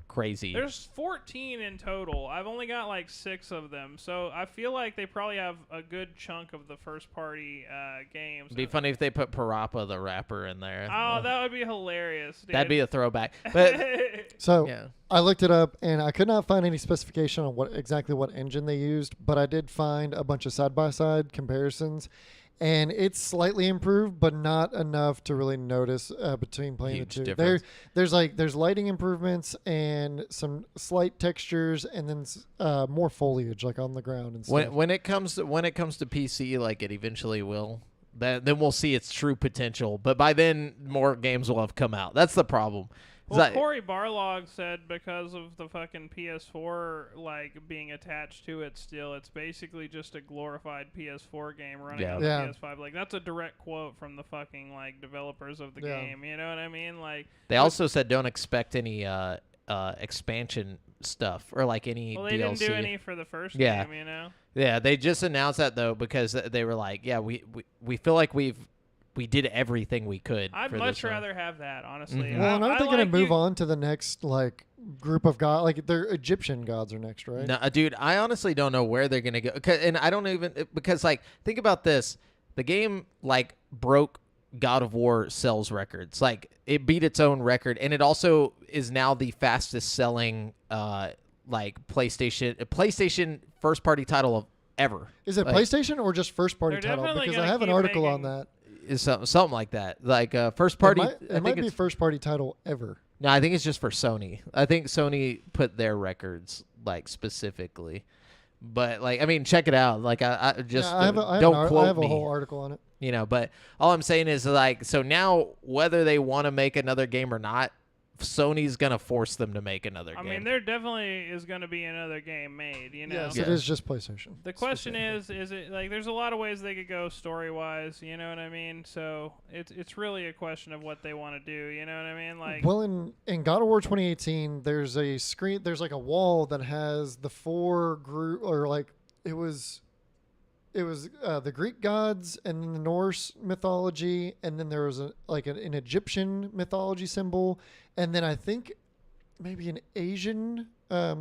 crazy. There's 14 in total. I've only got like 6 of them, so I feel like they probably have a good chunk of the first party games. It'd be funny if they put Parappa the rapper in there. Oh, that would be hilarious, dude. That'd be a throwback. But So yeah. I looked it up, and I could not find any specification on exactly what engine they used, but I did find a bunch of side-by-side comparisons, and it's slightly improved, but not enough to really notice between playing Huge the two. difference. There's lighting improvements and some slight textures, and then more foliage like on the ground and stuff. When it comes to PC, like it eventually will, then we'll see its true potential. But by then, more games will have come out. That's the problem. Well, Corey Barlog said because of the fucking PS4 like being attached to it still, it's basically just a glorified PS4 game running on the PS5. Like that's a direct quote from the fucking like developers of the game. You know what I mean? Like they also said don't expect any expansion stuff or like any well, they DLC. didn't do any for the first game, you know? Yeah, they just announced that though because they were like, yeah, we feel like we did everything we could. I'd for much this one. rather have that, honestly. Mhm. Well, and aren't they going like to move on to the next like group of gods? Like their Egyptian gods are next, right? No, dude, I honestly don't know where they're gonna go, and I don't even because like think about this: the game like broke God of War sales records, like it beat its own record, and it also is now the fastest selling like PlayStation first party title of ever. Is it like, PlayStation or just first party They're title? definitely Because I gonna have an keep article on making- that. Is something like that, like first party. It might be first party title ever. No, I think it's just for Sony. I think Sony put their records like specifically, but like I mean, check it out. Like I just don't quote I have me. a whole article on it. You know, but all I'm saying is like so now whether they want to make another game or not, Sony's gonna force them to make another game. I mean, there definitely is going to be another game made, you know? Yes, Yeah. it is just PlayStation. The question is it like there's a lot of ways they could go story wise, you know what I mean? So it's really a question of what they want to do, you know what I mean? Like Well, in God of War 2018, there's a screen. There's like a wall that has the 4 group, or like it was the Greek gods and then the Norse mythology, and then there was an Egyptian mythology symbol, and then I think maybe an Asian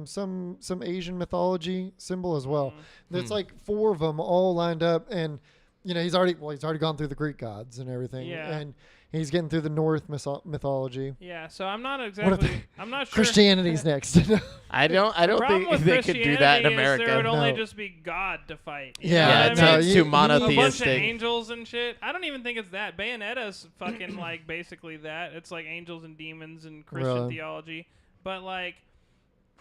some Asian mythology symbol as well. There's like 4 of them all lined up, and you know he's already gone through the Greek gods and everything, Yeah. and he's getting through the North mythology. yeah, so I'm not What exactly if I'm not sure Christianity's next. I don't problem think with they could do that in Christianity is America. There would only No. just be God to fight. You Yeah, know Yeah, what it's, I mean? it's you- too you- A bunch of monotheistic. angels and shit. I don't even think it's that. Bayonetta's fucking like basically that. It's like angels and demons and Christian Really? theology. But like,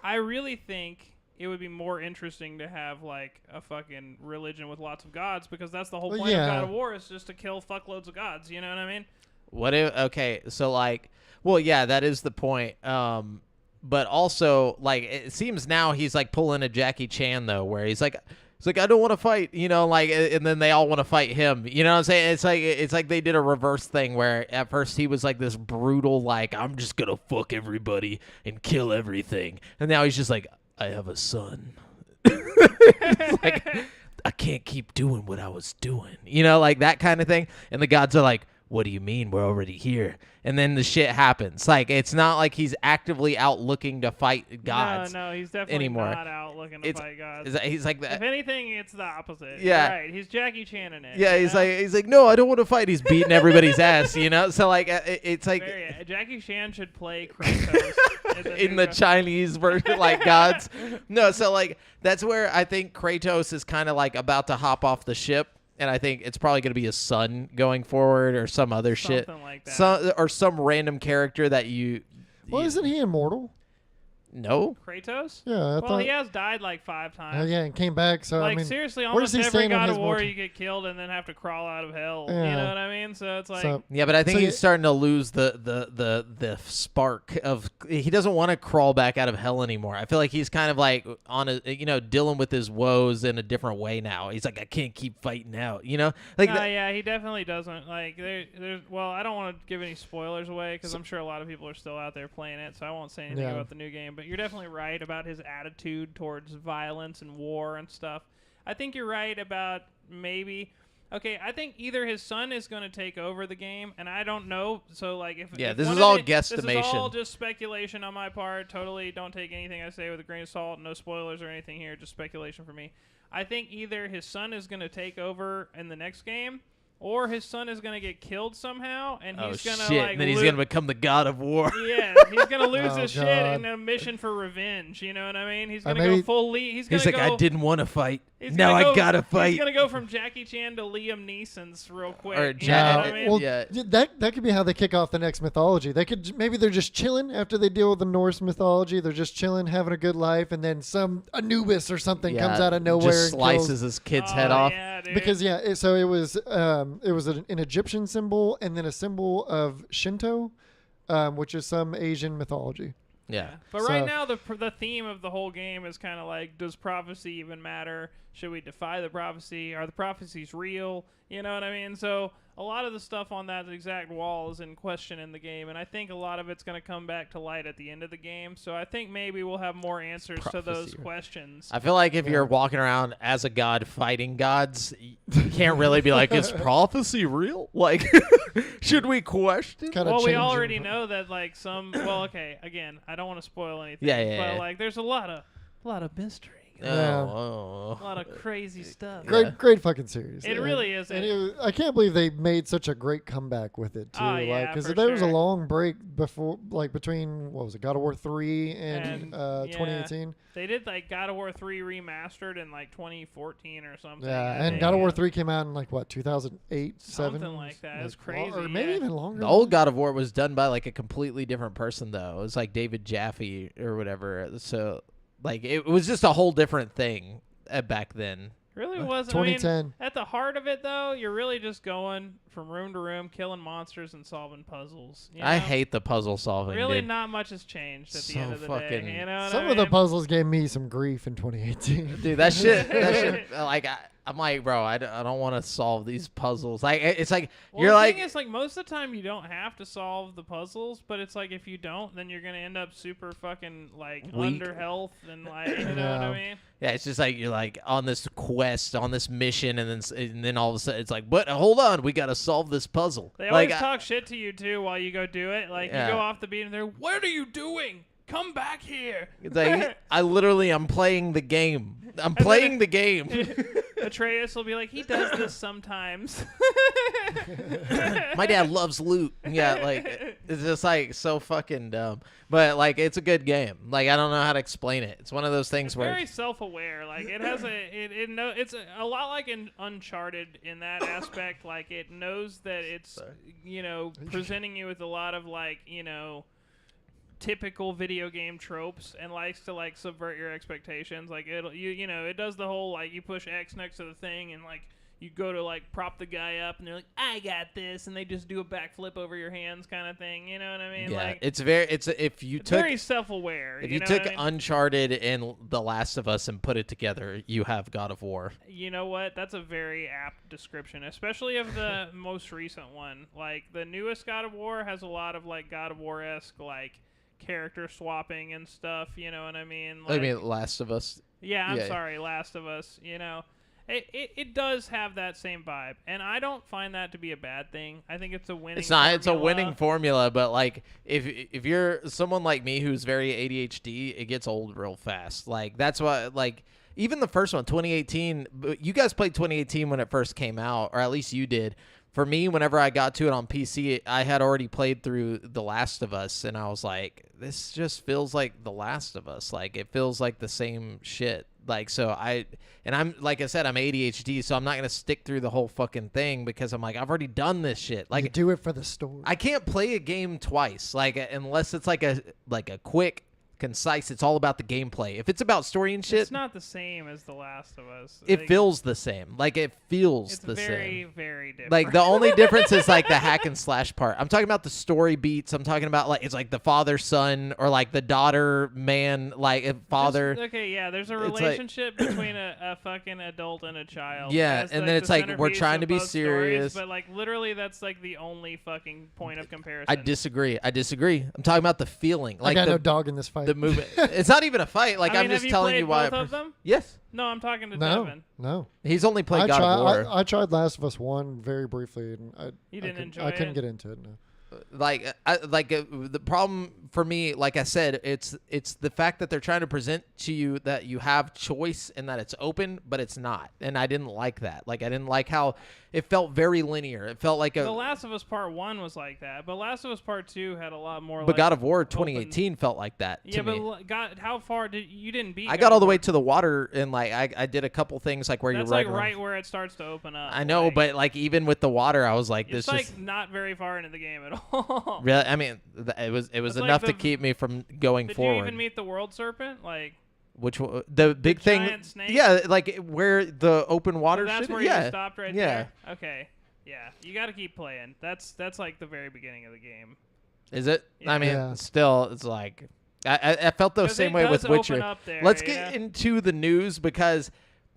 I really think it would be more interesting to have like a fucking religion with lots of gods, because that's the whole Well, point yeah. of God of War is just to kill fuckloads of gods. You know what I mean? What if okay, so like well yeah, that is the point. But also like it seems now he's like pulling a Jackie Chan though, where he's like I don't want to fight, you know, like and then they all want to fight him. You know what I'm saying? It's like they did a reverse thing where at first he was like this brutal like I'm just going to fuck everybody and kill everything. And now he's just like I have a son. It's like I can't keep doing what I was doing. You know, like that kind of thing. And the gods are like, what do you mean? We're already here. And then the shit happens. Like, it's not like he's actively out looking to fight gods. No, he's definitely anymore. not out looking to fight gods. He's like If that. anything, it's the opposite. Yeah. You're right. He's Jackie Chan in it. Yeah, you know? he's like, no, I don't want to fight. He's beating everybody's ass, you know? So, like, it's like Jackie Chan should play Kratos in the Chinese version, like gods. No, so, like, that's where I think Kratos is kind of, like, about to hop off the ship. And I think it's probably going to be his son going forward or some other shit. Something like that. Or some random character that you... Well, isn't he immortal? No. Kratos? Yeah, I Well, thought. he has died like 5 times. Yeah, and came back. So Like I mean, seriously, where does almost he every stand on God his of War mortal- you get killed and then have to crawl out of hell. You Yeah. know what I mean? So it's like so Yeah, but I think So he's you- starting to lose the spark of. He doesn't want to crawl back out of hell anymore. I feel like he's kind of like on a dealing with his woes in a different way now. He's like, I can't keep fighting out. Like yeah, he definitely doesn't. Like there's well, I don't want to give any spoilers away because I'm sure a lot of people are still out there playing it, so I won't say anything Yeah. about the new game. But you're definitely right about his attitude towards violence and war and stuff. I think you're right about maybe. Okay, I think either his son is going to take over the game, and I don't know. So, like, if Yeah, if this one is of all it- This is all guesstimation. just speculation on my part. Totally, don't take anything I say with a grain of salt. No spoilers or anything here. Just speculation for me. I think either his son is going to take over in the next game, or his son is going to get killed somehow, and oh he's going to shit! like. And then he's lo- gonna become the god of war. Yeah, he's gonna lose Oh, his shit God. in a mission for revenge. You know what I mean? He's Or gonna maybe- go full lead. He's He's gonna like, go. I didn't want to fight. He's Now gonna I go- gotta fight. He's gonna go from Jackie Chan to Liam Neeson's real quick. Or you know Ja- what I mean? well, Yeah. that could be how they kick off the next mythology. They could maybe they're just chilling after they deal with the Norse mythology. They're just chilling, having a good life, and then some Anubis or something comes out of nowhere Just and kills. slices his kid's Oh, head off. Yeah, dude. Because so it was an Egyptian symbol and then a symbol of Shinto, which is some Asian mythology. Yeah. But So- right now, the theme of the whole game is kind of like, does prophecy even matter? Should we defy the prophecy? Are the prophecies real? You know what I mean? So a lot of the stuff on that exact wall is in question in the game, and I think a lot of it's going to come back to light at the end of the game. So I think maybe we'll have more answers to those Prophecy. questions. I feel like if you're walking around as a god fighting gods, you can't really be like, is prophecy real? Like, should we question? Kinda Well, we changing. already know that like some. Well, okay. Again, I don't want to spoil anything. Yeah, yeah, But yeah. like, there's a lot of mystery. Yeah. Oh, A lot of crazy stuff. Great fucking series. It really is. And I can't believe they made such a great comeback with it too. Oh, yeah, because for there was a sure. long break before, like between what was it, God of War 3 and Yeah. 2018. They did like God of War 3 remastered in like 2014 or something. Yeah, I and think. God of War 3 came out in like what 2008, 7, Something like that. It was crazy, or maybe yeah. even longer. The than old that. God of War was done by like a completely different person, though. It was like David Jaffe or whatever. So, like, it was just a whole different thing back then. Really wasn't. I mean, 2010. at the heart of it, though, you're really just going from room to room, killing monsters and solving puzzles. You I know? hate the puzzle solving. Really, dude. not much has changed at the So end of the fucking- day. You know what Some I of the mean? puzzles gave me some grief in 2018. Dude, that shit, like, I'm like, bro, I don't want to solve these puzzles. Like, it's like, Well, you're the like, thing is, like, most of the time you don't have to solve the puzzles, but it's like if you don't, then you're gonna end up super fucking like Weak. under health and like, you know what I Yeah. mean? yeah, it's just like, you're like on this quest, on this mission, and then all of a sudden it's like, but hold on, we got to solve this puzzle. They like, always talk shit to you too while you go do it. Like Yeah. you go off the beat and they're, "What are you doing? Come back here!" it's like, I'm playing the game. I'm playing the game. Atreus will be like, "He does this sometimes." My dad loves loot. Yeah, like it's just like so fucking dumb. But like it's a good game. Like I don't know how to explain it. It's one of those things It's where very self-aware. Like it has it's a lot like in Uncharted in that aspect. Like it knows that it's presenting you with a lot of like typical video game tropes and likes to like subvert your expectations. Like it does the whole like you push X next to the thing and like you go to like prop the guy up and they're like, "I got this," and they just do a backflip over your hands kind of thing. You know what I mean? yeah, Like if you it's took very self-aware. if you you know took what I mean? Uncharted and The Last of Us and put it together, you have God of War. You know what? That's a very apt description, especially of the most recent one. Like the newest God of War has a lot of like God of War-esque like character swapping and stuff. You know what I mean? I Like, mean, Last of Us. yeah, I'm yeah. sorry, Last of Us. It does have that same vibe, and I don't find that to be a bad thing. I think it's a winning. It's not. It's a formula. winning formula, but like if you're someone like me who's very ADHD, it gets old real fast. Like that's why like even the first one, 2018. You guys played 2018 when it first came out, or at least you did. For me, whenever I got to it on PC, I had already played through The Last of Us, and I was like, this just feels like The Last of Us. Like it feels like the same shit. Like I'm like I said, I'm ADHD, so I'm not gonna stick through the whole fucking thing because I'm like I've already done this shit. You Like do it for the story. I can't play a game twice, like unless it's like a quick concise. It's all about the gameplay. If it's about story and shit, It's not the same as The Last of Us. it feels the same. Like it feels it's the very, same. very different. Like the only difference is like the hack and slash part. I'm talking about the story beats. I'm talking about like it's like the father son or like the daughter man like father. Okay, yeah. There's a It's like- relationship between a fucking adult and a child. Yeah, That's, and like, then the it's like, we're centerpiece trying of to be both stories, serious. but like literally, that's like the only fucking point of comparison. I disagree. I'm talking about the feeling. Like I got the, no dog in this fight. the movement. It's not even a fight. Like I I'm mean, just have telling played you why. both of them? Yes. No, I'm talking to no, Devin. no. He's only played God of War. I tried Last of Us 1 very briefly, and You didn't enjoy I couldn't it? get into it. No. The problem for me, like I said, it's the fact that they're trying to present to you that you have choice and that it's open, but it's not. And I didn't like that. Like I didn't like how it felt very linear. It felt like The Last of Us Part 1 was like that, but Last of Us Part 2 had a lot more. but like, God of War 2018 felt like that to Yeah, me. but God, how far did you didn't beat? I God got all of the War. way to the water and like I did a couple things like where That's you're like right. right where it starts to open up. I know, like, but like even with the water, I was like, it's this like just not very far into the game at all. really. I mean, it was It's like enough to the- keep me from going Did forward. you even meet the world serpent? Like Which the big thing? giant snake? Yeah, like where the open water. that's shit, where yeah. you stopped right Yeah. there. Okay, yeah, you got to keep playing. That's like the very beginning of the game. Is it? I mean, Yeah. still, it's like I felt the 'Cause same it way with does open Witcher. up there, Let's you get know? into the news because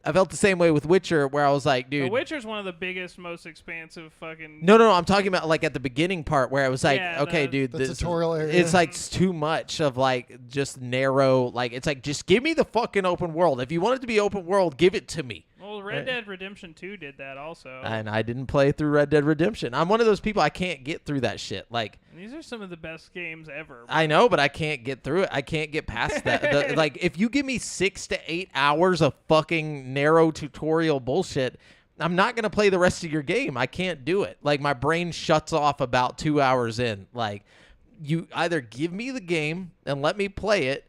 I felt the same way with Witcher, where I was like, The dude. Witcher's one of the biggest, most expansive fucking. No. I'm talking about like at the beginning part where I was like, Yeah, okay, dude, the this tutorial area. it's like too much of like just narrow. Like it's like just give me the fucking open world. If you want it to be open world, give it to me. Well, Red Dead Redemption 2 did that also. And I didn't play through Red Dead Redemption. I'm one of those people I can't get through that shit. Like And these are some of the best games ever. I know, but I can't get through it. I can't get past that. Like if you give me 6 to 8 hours of fucking narrow tutorial bullshit, I'm not gonna play the rest of your game. I can't do it. Like my brain shuts off about 2 hours in. Like you either give me the game and let me play it,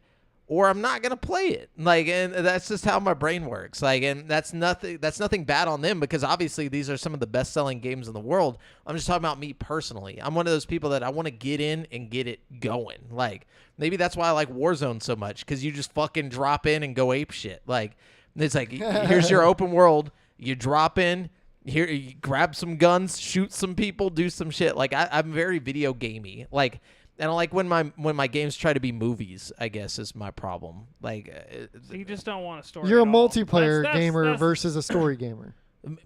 or I'm not gonna play it. Like, and that's just how my brain works. Like, and that's nothing bad on them because obviously these are some of the best selling games in the world. I'm just talking about me personally. I'm one of those people that I want to get in and get it going. Like, maybe that's why I like Warzone so much because you just fucking drop in and go ape shit. Like, it's like here's your open world. You drop in. Here, you grab some guns, shoot some people, do some shit. Like I'm very video gamey. Like, and I like when my games try to be movies. I guess is my problem. Like, So you just don't want a story. You're a at all. multiplayer That's- gamer that's- versus a story gamer.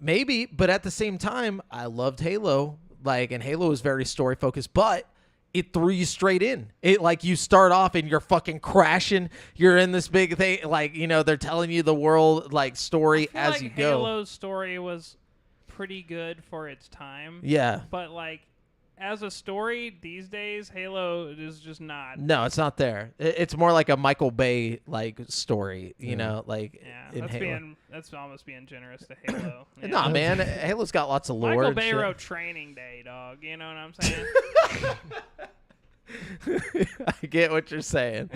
maybe, but at the same time, I loved Halo. Like, and Halo is very story focused, but it threw you straight in. It like you start off and you're fucking crashing. You're in this big thing. Like, you know, they're telling you the world like story I feel as like you go. Halo's story was pretty good for its time. Yeah. But like as a story these days, Halo is just not. No, it's not there. It's more like a Michael Bay like story, you know, like Yeah, in Halo. that's almost being generous to Halo. Yeah. Nah, man, Halo's got lots of lore. Michael and Bay shit. wrote Training Day, dog. You know what I'm saying? I get what you're saying.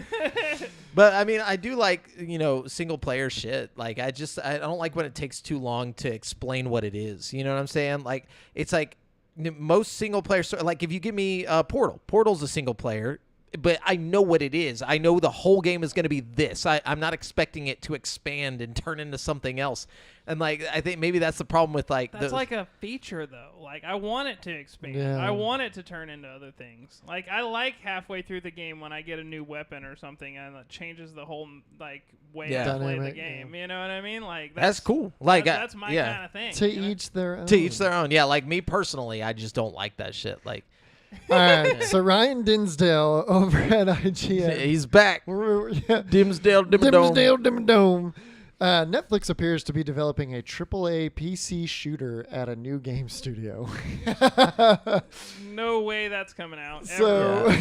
But I mean, I do like, you know, single player shit. Like I don't like when it takes too long to explain what it is. You know what I'm saying? Like it's like most single player like if you give me Portal's a single player, but I know what it is. I know the whole game is going to be this. I'm not expecting it to expand and turn into something else. And like I think maybe that's the problem with like That's like a feature though. Like I want it to expand. Yeah. I want it to turn into other things. Like I like halfway through the game when I get a new weapon or something and it changes the whole like way Yeah. I play the Dynamic, game. You know what I mean? Like that's cool. Like that's my yeah. kind of thing. To you know? each their own. To each their own. Yeah, like me personally, I just don't like that shit. Like All right. So Ryan Dinsdale over at IGN. he's back. Yeah. Dimsdale, Dimmadome. Dimsdale Dimmadome. Netflix appears to be developing a AAA PC shooter at a new game studio. No way that's coming out. So, ever.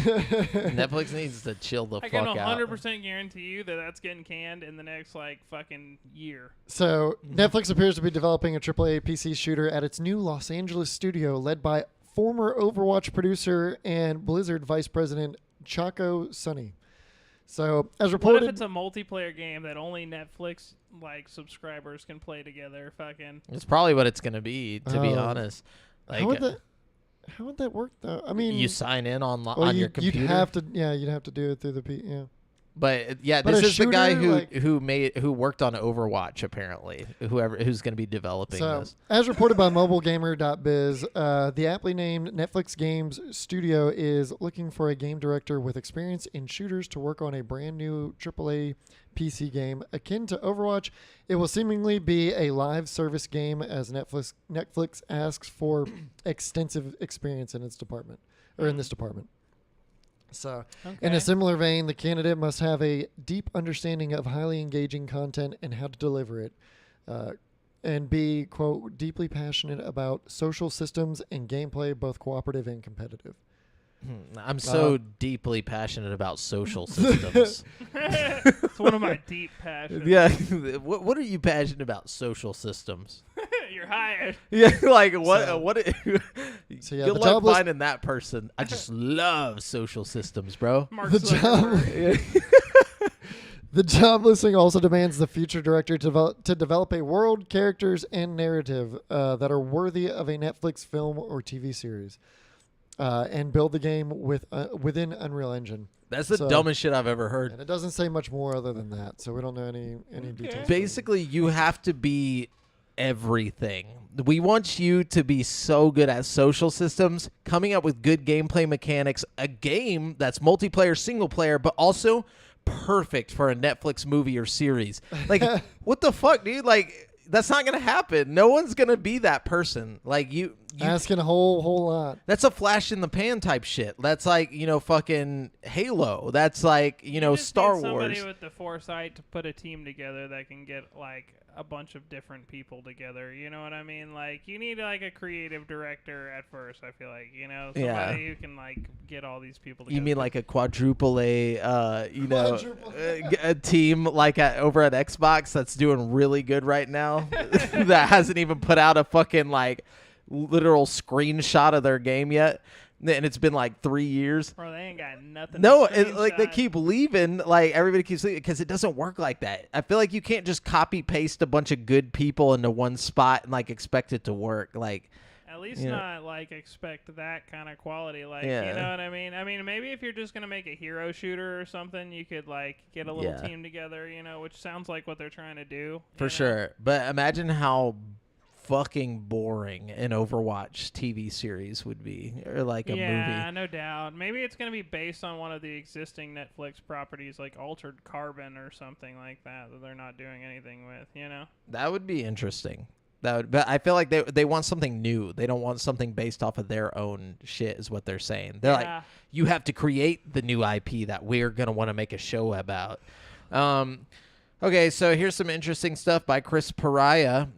Netflix needs to chill the I fuck can out. 100% guarantee you that that's getting canned in the next like fucking year. so Netflix appears to be developing a AAA PC shooter at its new Los Angeles studio, led by former Overwatch producer and Blizzard vice president Chaco Sonny. So, as What reported, if it's a multiplayer game that only Netflix like subscribers can play together? Fucking. It's probably what it's gonna be, to be Oh. honest. Like how would that work though? I mean, you sign in on well, on your computer. you'd have to do it through the yeah. But yeah, But this a is the guy shooter, who worked on Overwatch apparently. Who's going to be developing this. As reported by MobileGamer.biz, the aptly named Netflix Games studio is looking for a game director with experience in shooters to work on a brand new AAA PC game akin to Overwatch. It will seemingly be a live service game as Netflix asks for extensive experience in its department or in this department. So, in a similar vein, the candidate must have a deep understanding of highly engaging content and how to deliver it, and be, quote, deeply passionate about social systems and gameplay, both cooperative and competitive. I'm so deeply passionate about social systems. It's one of my deep passions. Yeah. What are you passionate about? Social systems. You're hired. Yeah, like what? So- What? So, yeah, Good the luck job list- finding that person. I just love social systems, bro. Mark The Zuckerberg. The job listing also demands the future director to develop a world, characters, and narrative that are worthy of a Netflix film or TV series, and build the game within Unreal Engine. That's the So- dumbest shit I've ever heard. And it doesn't say much more other than that, so we don't know any details. Basically, you have to be everything. We want you to be so good at social systems, coming up with good gameplay mechanics, a game that's multiplayer, single player, but also perfect for a Netflix movie or series. Like, what the fuck, dude? Like, that's not gonna happen. No one's gonna be that person. Like you Asking a whole lot. that's a flash in the pan type shit. That's like, fucking Halo. That's like, You just Star need somebody Wars. with the foresight to put a team together that can get like a bunch of different people together. You know what I mean? Like you need like a creative director at first. I feel like somebody Yeah. who can like get all these people together. You mean like a quadruple A, Quadruple a team like over at Xbox that's doing really good right now that hasn't even put out a fucking like literal screenshot of their game yet, and it's been like 3 years. Bro, they ain't got nothing. No, to like they screenshot. keep leaving. Like everybody keeps leaving because it doesn't work like that. I feel like you can't just copy paste a bunch of good people into one spot and like expect it to work. Like. At least Yeah. not like expect that kind of quality. Like Yeah. you know what I mean? I mean maybe if you're just gonna make a hero shooter or something, you could like get a little Yeah. team together. Which sounds like what they're trying to do. For sure. But imagine how fucking boring an Overwatch TV series would be, or like a Yeah, movie. no doubt. Maybe it's going to be based on one of the existing Netflix properties like Altered Carbon or something like that they're not doing anything with, That would be interesting. But I feel like they want something new. They don't want something based off of their own shit is what they're saying. They're like, you have to create the new IP that we're going to want to make a show about. Okay, so here's some interesting stuff by Chris Pereira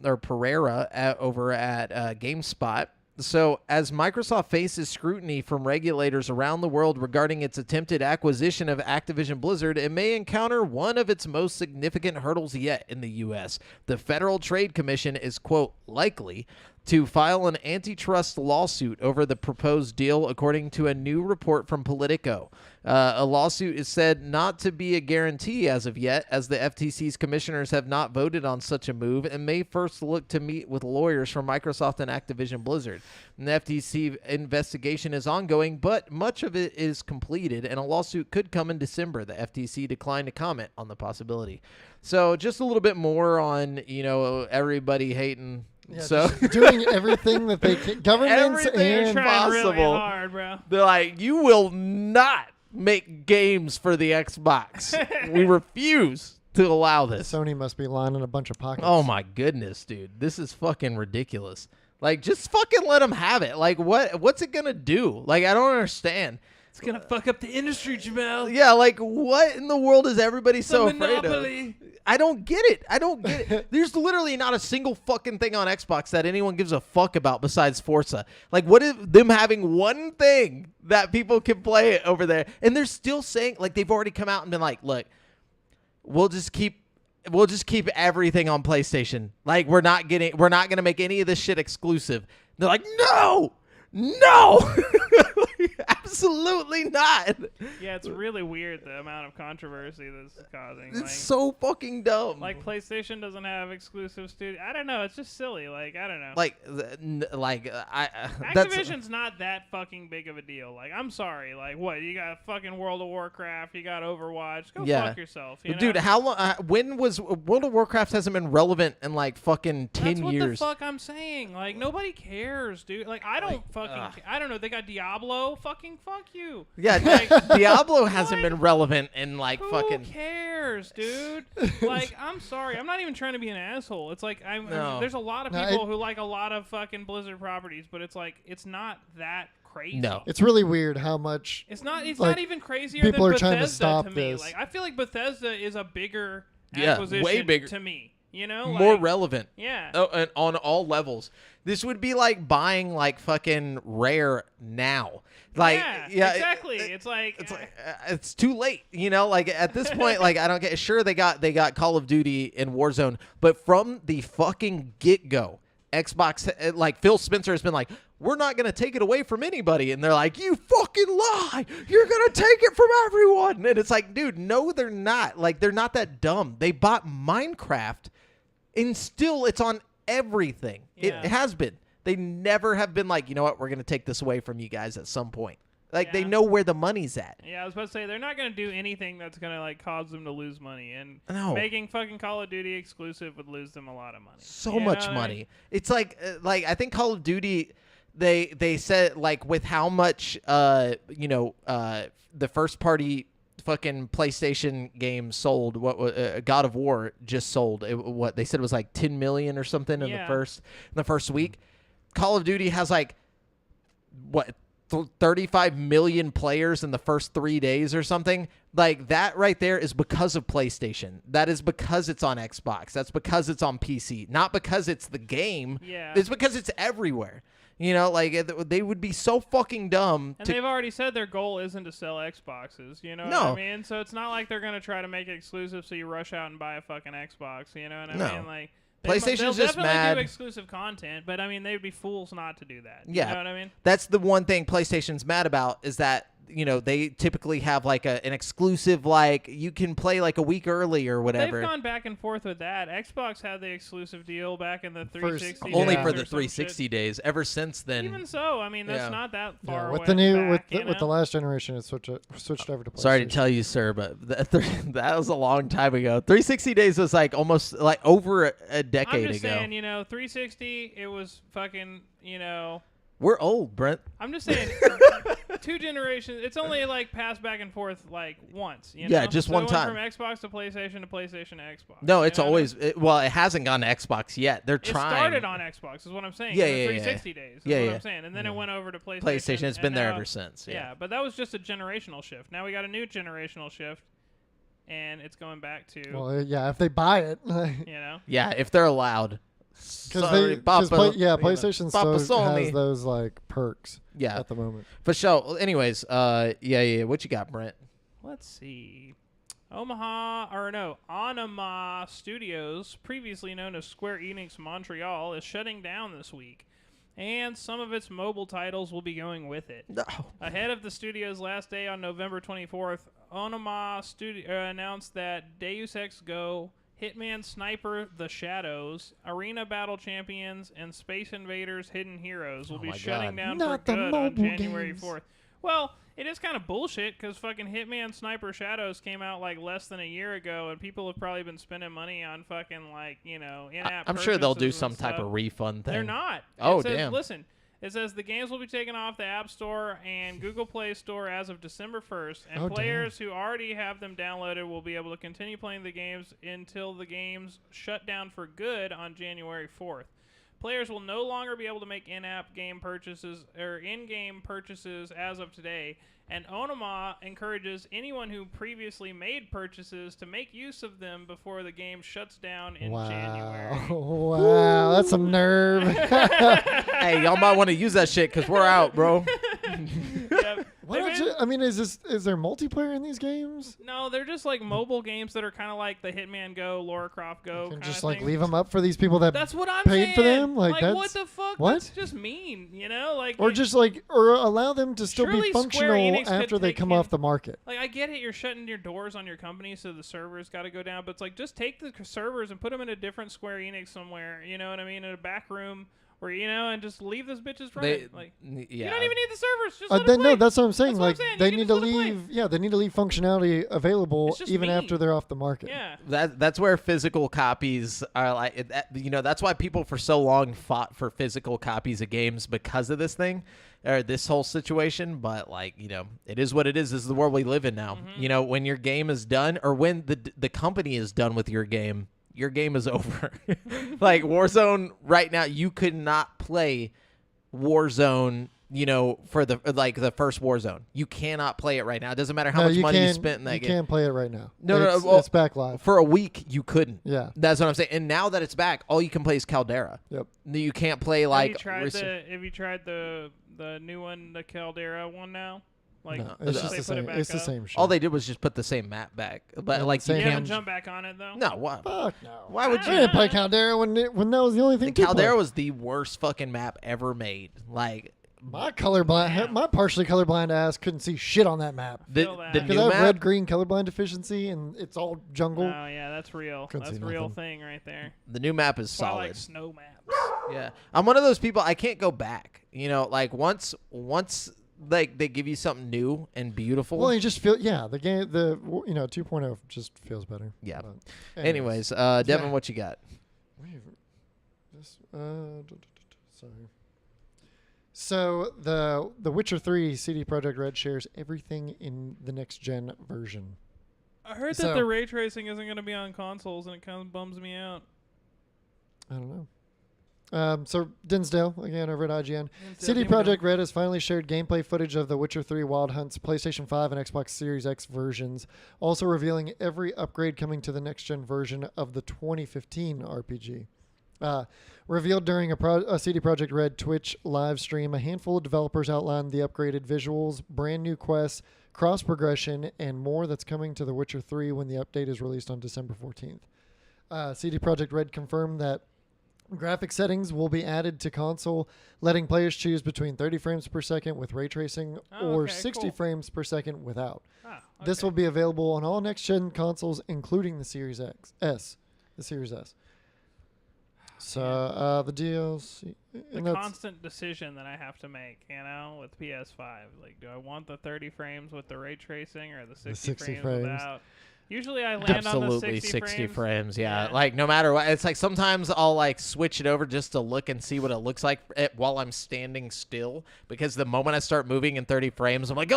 over at GameSpot. So, as Microsoft faces scrutiny from regulators around the world regarding its attempted acquisition of Activision Blizzard, it may encounter one of its most significant hurdles yet in the U.S. The Federal Trade Commission is, quote, likely to file an antitrust lawsuit over the proposed deal, according to a new report from Politico. A lawsuit is said not to be a guarantee as of yet, as the FTC's commissioners have not voted on such a move and may first look to meet with lawyers from Microsoft and Activision Blizzard. And the FTC investigation is ongoing, but much of it is completed, and a lawsuit could come in December. The FTC declined to comment on the possibility. So just a little bit more on, everybody hating. Yeah, So just doing everything that they can. Governments Everything They're and trying really possible. hard, bro. they're like, you will not make games for the Xbox. We refuse to allow this. Sony must be lining a bunch of pockets. Oh my goodness, dude. This is fucking ridiculous. Like, just fucking let them have it. Like, what's it gonna do? Like, I don't understand. It's going to fuck up the industry, Jamel. Yeah, like, what in the world is everybody so afraid of? monopoly. I don't get it. There's literally not a single fucking thing on Xbox that anyone gives a fuck about besides Forza. Like, what is them having one thing that people can play over there? And they're still saying, like, they've already come out and been like, look, we'll just keep everything on PlayStation. Like, we're not gonna make any of this shit exclusive. They're like, no. Absolutely not. Yeah, it's really weird the amount of controversy this is causing. It's Like, so fucking dumb. like PlayStation doesn't have exclusive studio. I don't know. It's just silly. Like, I don't know. Activision's not that fucking big of a deal. Like, I'm sorry. Like, what? You got fucking World of Warcraft. You got Overwatch. Go fuck yourself. You know? Dude, how long? When was World of Warcraft hasn't been relevant in like fucking 10 That's years? what the fuck I'm saying. Like, nobody cares, dude. Like, I don't I don't know. They got Diablo. Fucking fuck you. Yeah, Like, Diablo hasn't been relevant in like who fucking. cares, dude? Like, I'm sorry. I'm not even trying to be an asshole. It's like No. there's a lot of people who like a lot of fucking Blizzard properties, but it's like it's not that crazy. No. It's really weird how much It's not like, even crazier people than are trying to Bethesda stop to me. this. Like, I feel like Bethesda is a bigger Yeah, acquisition way bigger. to me. You know, More like, relevant. Yeah. Oh, and on all levels. This would be like buying like fucking Rare now. Like, yeah, exactly. It's like it's too late, you know. Like at this point, like I don't get. Sure, they got Call of Duty and Warzone, but from the fucking get go, Xbox, like Phil Spencer has been like, we're not gonna take it away from anybody, and they're like, you fucking lie. You're gonna take it from everyone, and it's like, dude, no, they're not. Like they're not that dumb. They bought Minecraft, and still it's on everything. Yeah. It has been. They never have been like, you know what, we're going to take this away from you guys at some point. Like, they Yeah. know where the money's at. Yeah, I was about to say, they're not going to do anything that's going to, like, cause them to lose money. And No. making fucking Call of Duty exclusive would lose them a lot of money. So You much know? money. It's like I think Call of Duty, they said, like, with how much, the first party fucking PlayStation game sold, what God of War just sold, what they said it was like 10 million or something in the first week. Call of Duty has like what 35 million players in the first 3 days or something. Like that right there is because of PlayStation. That is because it's on Xbox. That's because it's on PC. Not because it's the game. Yeah. It's because it's everywhere. You know, like they would be so fucking dumb. And they've already said their goal isn't to sell Xboxes. You know No. what I mean? So it's not like they're going to try to make it exclusive so you rush out and buy a fucking Xbox. You know what I No. mean? Like, PlayStation's they'll just definitely mad. do exclusive content, but I mean, they'd be fools not to do that. Yeah. You know what I mean? That's the one thing PlayStation's mad about is that, you know, they typically have like an exclusive, like you can play like a week early or whatever. They've gone back and forth with that. Xbox had the exclusive deal back in the 360 Only days for or the some 360 shit. days. Ever since then, Even so, I mean, that's Yeah. not that far with away the new back, with the last generation, it switched over to PlayStation. sorry to tell you, sir, but that was a long time ago. 360 days was like almost like over a decade I'm just ago. saying, 360, it was fucking, We're old, Brent. I'm just saying, 2 generations. It's only like passed back and forth like once. Yeah, just so one it time. went from Xbox to PlayStation to PlayStation to Xbox. No, You it's know what I always mean? it hasn't gone to Xbox yet. They're It trying. started on Xbox, is what I'm saying. Yeah, in the yeah, 360 days. Is Yeah, what yeah. I'm saying, and then it went over to PlayStation. PlayStation. It's been and there now- ever since. Yeah, but that was just a generational shift. Now we got a new generational shift, and it's going back to Well, yeah, if they buy it, Yeah, if they're allowed. because Sorry, Papa. PlayStation Papa still Sony. has those like perks. Yeah. At the moment. For sure. Anyways, yeah. What you got, Brent? Let's see. Onoma Studios, previously known as Square Enix Montreal, is shutting down this week, and some of its mobile titles will be going with it. No. Ahead of the studio's last day on November 24th, Onoma announced that Deus Ex Go, Hitman Sniper The Shadows, Arena Battle Champions, and Space Invaders Hidden Heroes will Oh be my shutting God. down Not for the good on mobile January games. 4th. Well, it is kind of bullshit because fucking Hitman Sniper Shadows came out like less than a year ago, and people have probably been spending money on fucking like, in-app I'm sure they'll do purchases some and type stuff. of refund thing. They're not. Oh, It says, damn. Listen, it says the games will be taken off the App Store and Google Play Store as of December 1st, and Oh, damn. players who already have them downloaded will be able to continue playing the games until the games shut down for good on January 4th. Players will no longer be able to make in-app game purchases or in-game purchases as of today, and Onoma encourages anyone who previously made purchases to make use of them before the game shuts down in January. Wow, that's some nerve. Hey, y'all might want to use that shit because we're out, bro. Yep. Why They don't you? I mean, is there multiplayer in these games? No, they're just like mobile games that are kind of like the Hitman Go, Lara Croft Go. You can kind just of like thing. leave them up for these people that That's what I'm paid saying. for them. Like that's what the fuck? what? That's just mean, you know? Like Or just like, or allow them to still Surely be Square functional Enix could after they take come him- off the market. Like, I get it, you're shutting your doors on your company, so the servers got to go down. But it's like, just take the servers and put them in a different Square Enix somewhere. You know what I mean? In a back room, where and just leave those bitches running. Like, yeah. you don't even need the servers. Just let them play. No, that's what I'm saying. That's what I'm Like saying. they You need can to just let 'em leave. Yeah, they need to leave functionality available It's just even mean. after they're off the market. Yeah. That's where physical copies are like, that's why people for so long fought for physical copies of games because of this thing or this whole situation. But like, it is what it is. This is the world we live in now. Mm-hmm. When your game is done or when the company is done with your game is over. Like Warzone right now, you could not play Warzone, for the first Warzone. You cannot play it right now. It doesn't matter how much money you spent in that game. You can't play it right now. No, it's back live. For a week, you couldn't. Yeah. That's what I'm saying. And now that it's back, all you can play is Caldera. Yep. You can't play like. Have you tried the new one, the Caldera one now? Like, No, it's just they the put same. it back It's the up? same shit. All they did was just put the same map back, but Yeah, like same you You haven't can't. jumped back on it though. No, what? Fuck no. Why would I you? didn't play Caldera when that was the only thing. The to Caldera play. was the worst fucking map ever made. Like My colorblind, my partially colorblind ass couldn't see shit on that map. Feel that. the Because new I have map. red-green colorblind deficiency, and it's all jungle. Oh yeah, that's real. Couldn't That's see a real nothing. thing right there. The new map is That's why I solid. like snow maps. Yeah, I'm one of those people. I can't go back. Like once like they give you something new and beautiful. Well, you just feel the game 2.0 just feels better. Yeah. But Anyways, Devin, Yeah. what you got? Sorry. So the Witcher 3 CD Projekt Red shares everything in the next gen version. I heard So- that the ray tracing isn't going to be on consoles, and it kind of bums me out. I don't know. So Dinsdale, again over at IGN. CD Dinsdale, Projekt Red has finally shared gameplay footage of The Witcher 3 Wild Hunt's PlayStation 5 and Xbox Series X versions, also revealing every upgrade coming to the next-gen version of the 2015 RPG. Revealed during a CD Projekt Red Twitch live stream, a handful of developers outlined the upgraded visuals, brand new quests, cross-progression, and more that's coming to The Witcher 3 when the update is released on December 14th. CD Projekt Red confirmed that graphic settings will be added to console, letting players choose between 30 frames per second with ray tracing or okay, 60 cool. frames per second without. Ah, This okay. will be available on all next-gen consoles, including the Series S. The Series S. So the DLC, the and that's constant decision that I have to make, with PS5. Like, do I want the 30 frames with the ray tracing or the 60, 60 frames frames. without? Usually I land on the Absolutely 60 frames. Yeah. Yeah. Like no matter what, it's like sometimes I'll like switch it over just to look and see what it looks like while I'm standing still, because the moment I start moving in 30 frames, I'm like,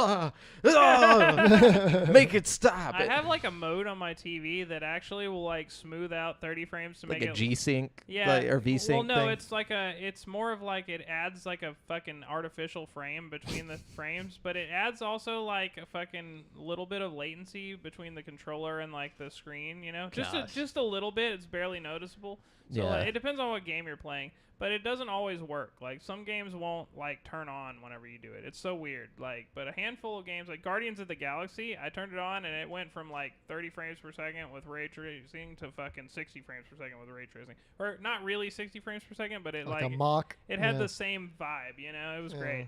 make it stop. I have like a mode on my TV that actually will like smooth out 30 frames to like make a it G-Sync or V-Sync Well, no, thing. it's more of like it adds like a fucking artificial frame between the frames, but it adds also like a fucking little bit of latency between the controller and like the screen, just a little bit. It's barely noticeable. So Yeah. it depends on what game you're playing, but it doesn't always work. Like some games won't like turn on whenever you do it. It's so weird. Like, but a handful of games like Guardians of the Galaxy, I turned it on and it went from like 30 frames per second with ray tracing to fucking 60 frames per second with ray tracing, or not really 60 frames per second, but it like like a mock. it had yeah. the same vibe. It was Yeah. great.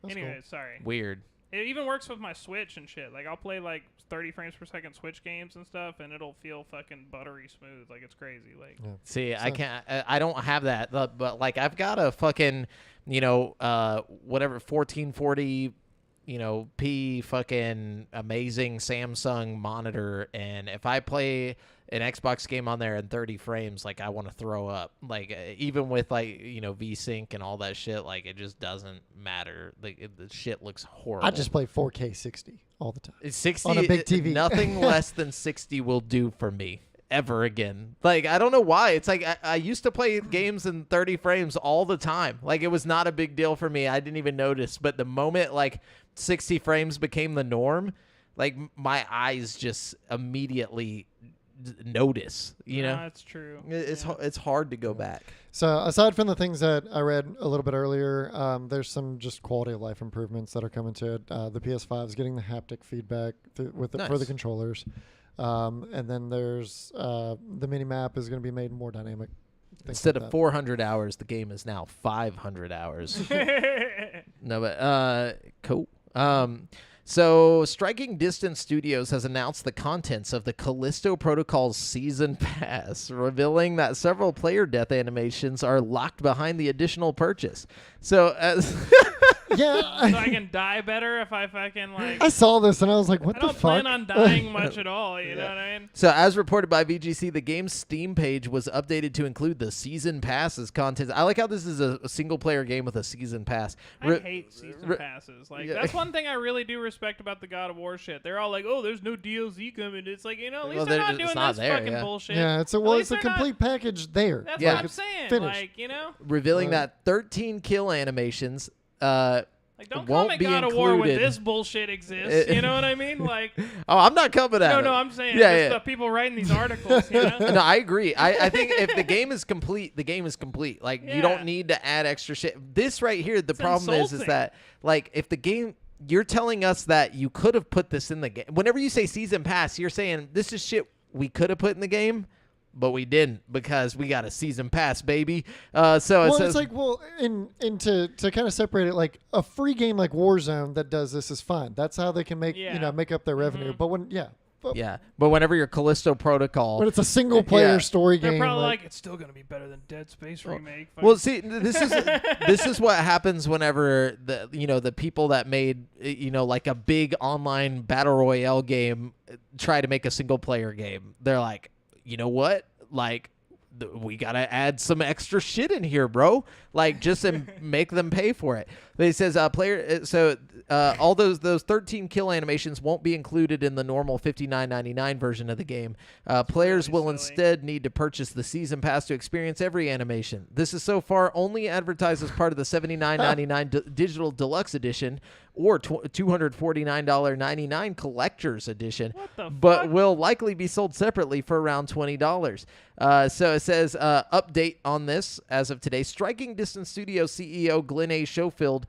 That's Anyways, sorry. Weird. It even works with my Switch and shit. Like, I'll play, like, 30 frames per second Switch games and stuff, and it'll feel fucking buttery smooth. Like, it's crazy. Like, Yeah. See, I So- can't. I don't have that. But like, I've got a fucking, whatever 1440, P fucking amazing Samsung monitor, and if I play an Xbox game on there in 30 frames, like I want to throw up. Like even with like V-Sync and all that shit, like it just doesn't matter. Like the shit looks horrible. I just play 4K 60 all the time. It's 60 on a big TV. Nothing less than 60 will do for me ever again. Like I don't know why. It's like I used to play games in 30 frames all the time. Like it was not a big deal for me. I didn't even notice. But the moment like 60 frames became the norm, like my eyes just immediately notice. You know, That's true. it's hard to go back. So aside from the things that I read a little bit earlier, there's some just quality of life improvements that are coming to it. The PS5 is getting the haptic feedback for the controllers. And then there's the mini map is going to be made more dynamic. Instead of 400 hours, the game is now 500 hours. No, but cool. So Striking Distance Studios has announced the contents of the Callisto Protocol's Season Pass, revealing that several player death animations are locked behind the additional purchase. So as Yeah. So I can die better if I fucking like. I saw this and I was like, what I the don't fuck? plan on dying much at all. You know what I mean? So, as reported by VGC, the game's Steam page was updated to include the Season Pass as content. I like how this is a single-player game with a Season Pass. I hate season passes. Like that's one thing I really do respect about the God of War shit. They're all like, "Oh, there's no DLC coming." It's like, at least they're not doing this fucking bullshit. Yeah, it's a complete package there. That's Yeah. what I'm saying. finished. Like, Revealing that 13 kill animations like don't call won't me be God of War when included. this bullshit exists. You know what I mean? Like, Oh, I'm not coming at it. no, I'm saying Yeah, just the people writing these articles. You know? No, I agree. I think if the game is complete, the game is complete. Like, you Yeah. don't need to add extra shit. This right here, the problem is insulting. that, like, if the game... You're telling us that you could have put this in the game. Whenever you say Season Pass, you're saying this is shit we could have put in the game, but we didn't because we got a Season Pass, baby. So it Well, says, it's like, to kind of separate it, like a free game like Warzone that does this is fine. That's how they can make make up their revenue. But when but whenever you're Callisto Protocol, when it's a single player story They're game, probably like, it's still gonna be better than Dead Space remake. well, see, this is what happens whenever the people that made like a big online battle royale game try to make a single player game. They're like, you know what, like. We gotta add some extra shit in here, bro. Like, just make them pay for it. But it says all those 13 kill animations won't be included in the normal $59.99 version of the game. Players will instead need to purchase the Season Pass to experience every animation. This is so far only advertised as part of the $79.99 digital deluxe edition or $249.99 collector's edition, but will likely be sold separately for around $20. So it says, update on this as of today. Striking Distance Studio CEO Glenn A. Schofield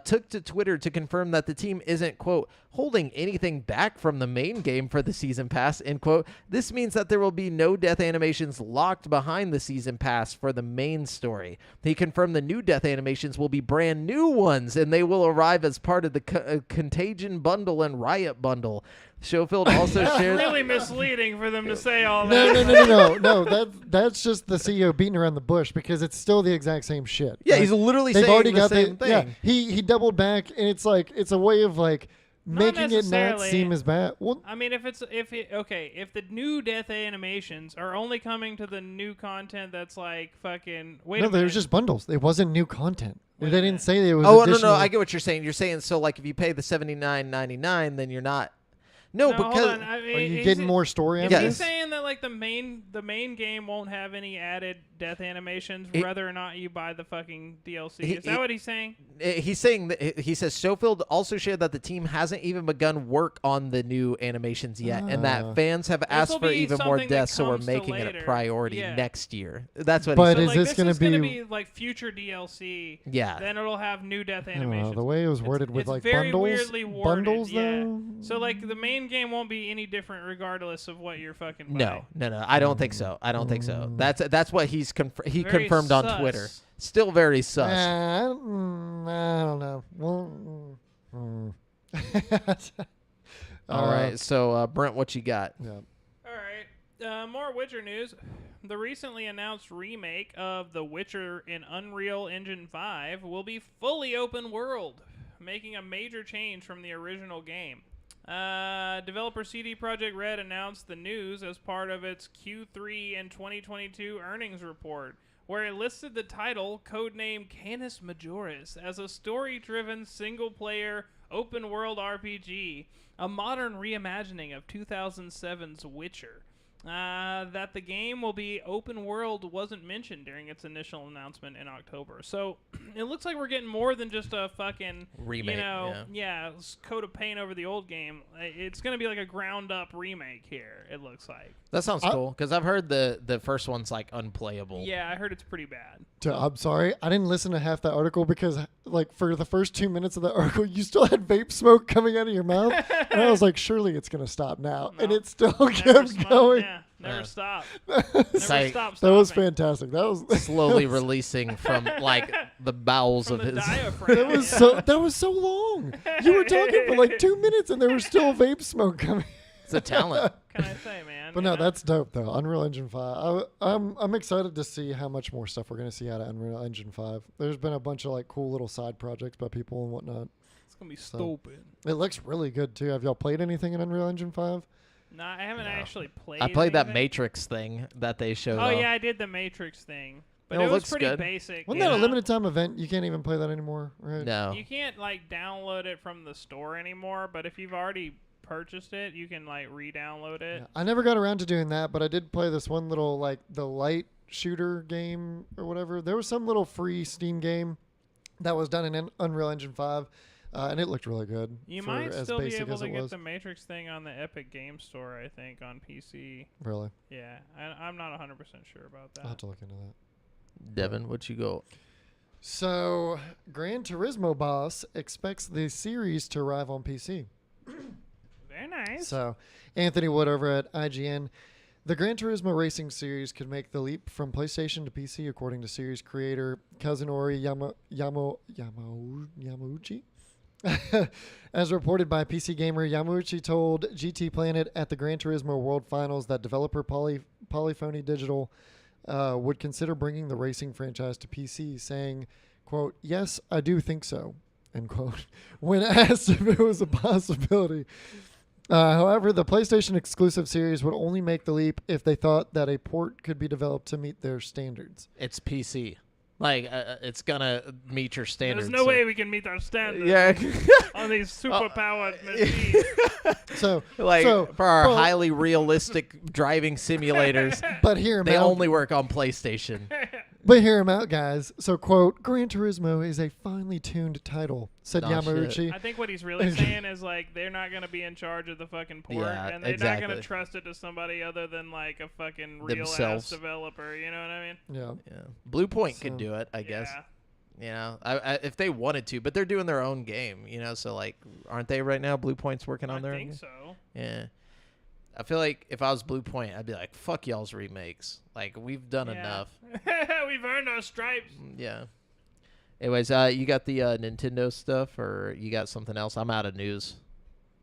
took to Twitter to confirm that the team isn't, quote, holding anything back from the main game for the Season Pass, end quote. This means that there will be no death animations locked behind the Season Pass for the main story. He confirmed the new death animations will be brand new ones, and they will arrive as part of the Contagion Bundle and Riot Bundle. Schofield also shared... It's really misleading for them to say all that. No. That's just the CEO beating around the bush because it's still the exact same shit. Yeah, he's literally they've saying already the got same thing. Yeah, he doubled back, and it's like it's a way of like making it not seem as bad. Well, I mean, if the new death animations are only coming to the new content, that's like fucking. Wait a minute. they were just bundles. It wasn't new content. Wait They a didn't minute. say it was. Oh, additional. no, I get what you're saying. You're saying, so like if you pay the $79.99, then you're not... No, hold because... on. I mean, Are you is getting it- more story? Is out of he this? saying that like the main game won't have any added death animations, whether or not you buy the fucking DLC? Is that what he's saying? He's saying that he says Schofield also shared that the team hasn't even begun work on the new animations yet, and that fans have asked will for be even more something that deaths, so we're comes to making it a later. priority Yeah. next year. That's what But he is said. this gonna gonna be- be like future DLC? Yeah. Then it'll have new death I don't know, animations. the way it was worded with it's like very bundles. weirdly worded, Bundles yeah. though. So like the main game won't be any different regardless of what you're fucking buying. No. I don't think so. I don't think so. That's what he Very confirmed on sus. Twitter. Still very sus. I don't know. Well, All right. So Brent, what you got? Yeah. All right. More Witcher news. The recently announced remake of The Witcher in Unreal Engine 5 will be fully open world, making a major change from the original game. Developer CD Projekt Red announced the news as part of its Q3 and 2022 earnings report, where it listed the title, codenamed Canis Majoris, as a story-driven single-player open-world RPG, a modern reimagining of 2007's Witcher. That the game will be open world wasn't mentioned during its initial announcement in October. So it looks like we're getting more than just a fucking Remake, coat of paint over the old game. It's going to be like a ground up remake here, it looks like. That sounds cool, because I've heard the first one's like unplayable. Yeah, I heard it's pretty bad. I'm sorry, I didn't listen to half that article because, like, for the first 2 minutes of the article, you still had vape smoke coming out of your mouth, and I was like, surely it's gonna stop now, and it still kept going. Yeah, never stopped. Like, Never stopped. That was fantastic. That was slowly releasing from like the bowels From of the his. diaphragm. that was so long. You were talking for like 2 minutes, and there was still vape smoke coming. It's a talent. Can I say, man? But no, that's dope though. Unreal Engine 5. I'm excited to see how much more stuff we're gonna see out of Unreal Engine 5. There's been a bunch of like cool little side projects by people and whatnot. It's gonna be stupid. It looks really good too. Have y'all played anything in Unreal Engine 5? No, I haven't actually played. I played that anything. Matrix thing that they showed. Oh off. yeah, I did the Matrix thing, but No, it it was looks pretty good. basic. Wasn't you that a know? limited time event? You can't even play that anymore, right? No. You can't like download it from the store anymore, but if you've already purchased it, you can like re-download it. Yeah, I never got around to doing that, but I did play this one little like the light shooter game or whatever. There was some little free Steam game that was done in Unreal Engine 5, and it looked really good. You for might as still be basic able as to it get was. the Matrix thing on the Epic Game Store, I think, on PC. Really, Yeah, I'm not 100% sure about that. I'll have to look into that. Devin, what you go? So, Gran Turismo boss expects the series to arrive on PC. Very nice. So, Anthony Wood over at IGN. The Gran Turismo racing series could make the leap from PlayStation to PC, according to series creator Kazunori Yamauchi. As reported by PC Gamer, Yamauchi told GT Planet at the Gran Turismo World Finals that developer Polyphony Digital would consider bringing the racing franchise to PC, saying, quote, "Yes, I do think so," end quote, when asked if it was a possibility. However, the PlayStation exclusive series would only make the leap if they thought that a port could be developed to meet their standards. It's PC. Like, it's gonna meet your standards. There's no way we can meet our standards Yeah. on these super-powered machines. So, for our highly realistic driving simulators, but hear 'em they out. only work on PlayStation. But hear him out, guys. So, quote, Gran Turismo is a finely tuned title, said Oh, Yamauchi. I think what he's really saying is, like, they're not going to be in charge of the fucking port, Yeah, and they're not exactly. going to trust it to somebody other than, like, a fucking real-ass Themselves. developer, you know what I mean? Yeah. Yeah. Blue Point could So- do it, I guess. Yeah. You know, if they wanted to, but they're doing their own game, you know, so, like, aren't they right now? Blue Point's working on I their own think game? so. Yeah. I feel like if I was Blue Point, I'd be like, fuck y'all's remakes. Like, we've done Yeah. enough. We've earned our stripes. Yeah. Anyways, you got the Nintendo stuff, or you got something else? I'm out of news.